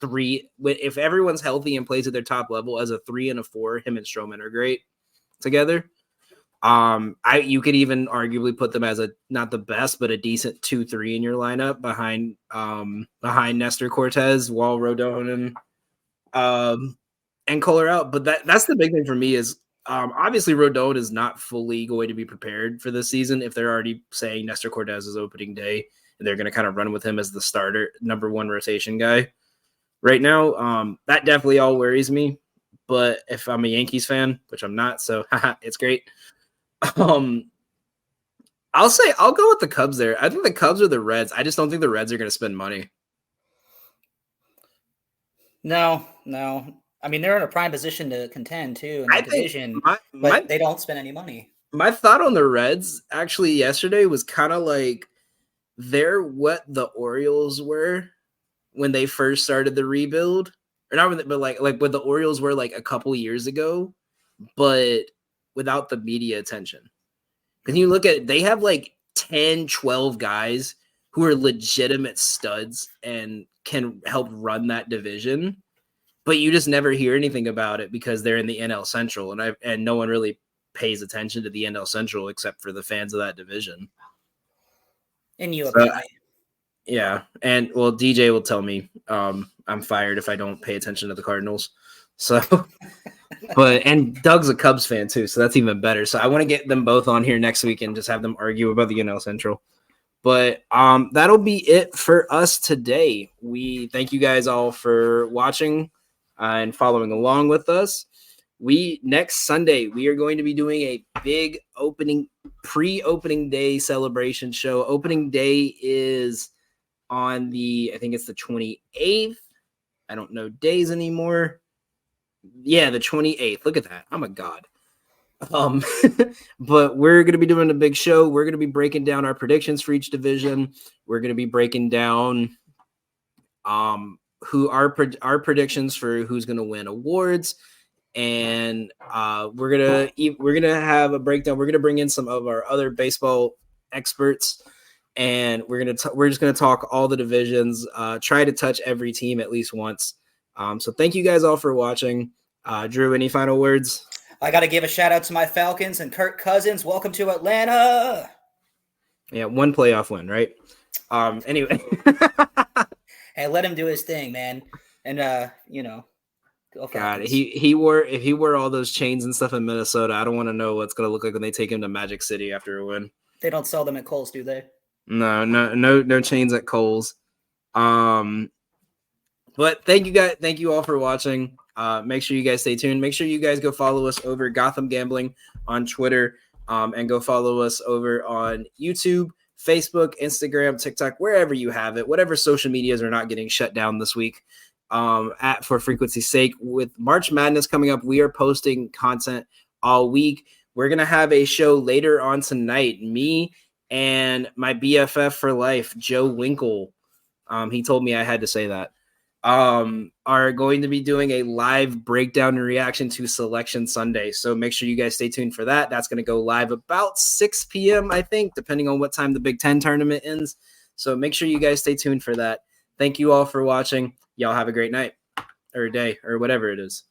Speaker 1: 3, if everyone's healthy and plays at their top level, as a 3 and a 4, him and Stroman are great together. You could even arguably put them as not the best, but a decent 2-3 in your lineup behind Nestor Cortez, Wall, Rodon, and Kohler out. But that's the big thing for me is Obviously, Rodon is not fully going to be prepared for this season if they're already saying Nestor Cortez is opening day and they're going to kind of run with him as the starter, number one rotation guy. Right now, that definitely all worries me. But if I'm a Yankees fan, which I'm not, so it's great. I'll go with the Cubs there. I think the Cubs or the Reds. I just don't think the Reds are going to spend money.
Speaker 2: No. I mean, they're in a prime position to contend too in that division, but they don't spend any money.
Speaker 1: My thought on the Reds actually yesterday was kind of like they're what the Orioles were when they first started the rebuild, or not, but like what the Orioles were like a couple years ago, but without the media attention. Because you look at it, they have like 10, 12 guys who are legitimate studs and can help run that division, but you just never hear anything about it because they're in the NL Central, and no one really pays attention to the NL Central except for the fans of that division.
Speaker 2: In UAP.
Speaker 1: Yeah, and well, DJ will tell me I'm fired if I don't pay attention to the Cardinals. So, and Doug's a Cubs fan too, so that's even better. So I want to get them both on here next week and just have them argue about the NL Central. But that'll be it for us today. We thank you guys all for watching and following along with us. Next Sunday, we are going to be doing a big pre-opening day celebration show. Opening day is on I think it's the 28th. I don't know days anymore. Yeah, the 28th. Look at that. I'm a god. But we're going to be doing a big show. We're going to be breaking down our predictions for each division. We're going to be breaking down who our predictions for who's going to win awards, and we're gonna have a breakdown. We're gonna bring in some of our other baseball experts, and we're just gonna talk all the divisions. Try to touch every team at least once. So thank you guys all for watching. Drew, any final words?
Speaker 2: I got to give a shout out to my Falcons and Kirk Cousins. Welcome to Atlanta.
Speaker 1: Yeah, one playoff win, right? Anyway.
Speaker 2: Hey, let him do his thing, man. And go
Speaker 1: God, if he wore all those chains and stuff in Minnesota, I don't want to know what's gonna look like when they take him to Magic City after a win.
Speaker 2: They don't sell them at Kohl's, do they?
Speaker 1: No chains at Kohl's. But thank you all for watching. Make sure you guys stay tuned. Make sure you guys go follow us over Gotham Gambling on Twitter, and go follow us over on YouTube, Facebook, Instagram, TikTok, wherever you have it, whatever social medias are not getting shut down this week. For frequency's sake, with March Madness coming up, we are posting content all week. We're going to have a show later on tonight. Me and my BFF for life, Joe Winkle, he told me I had to say that, are going to be doing a live breakdown and reaction to Selection Sunday. So make sure you guys stay tuned for that. That's going to go live about 6 p.m., I think, depending on what time the Big Ten tournament ends. So make sure you guys stay tuned for that. Thank you all for watching. Y'all have a great night or day or whatever it is.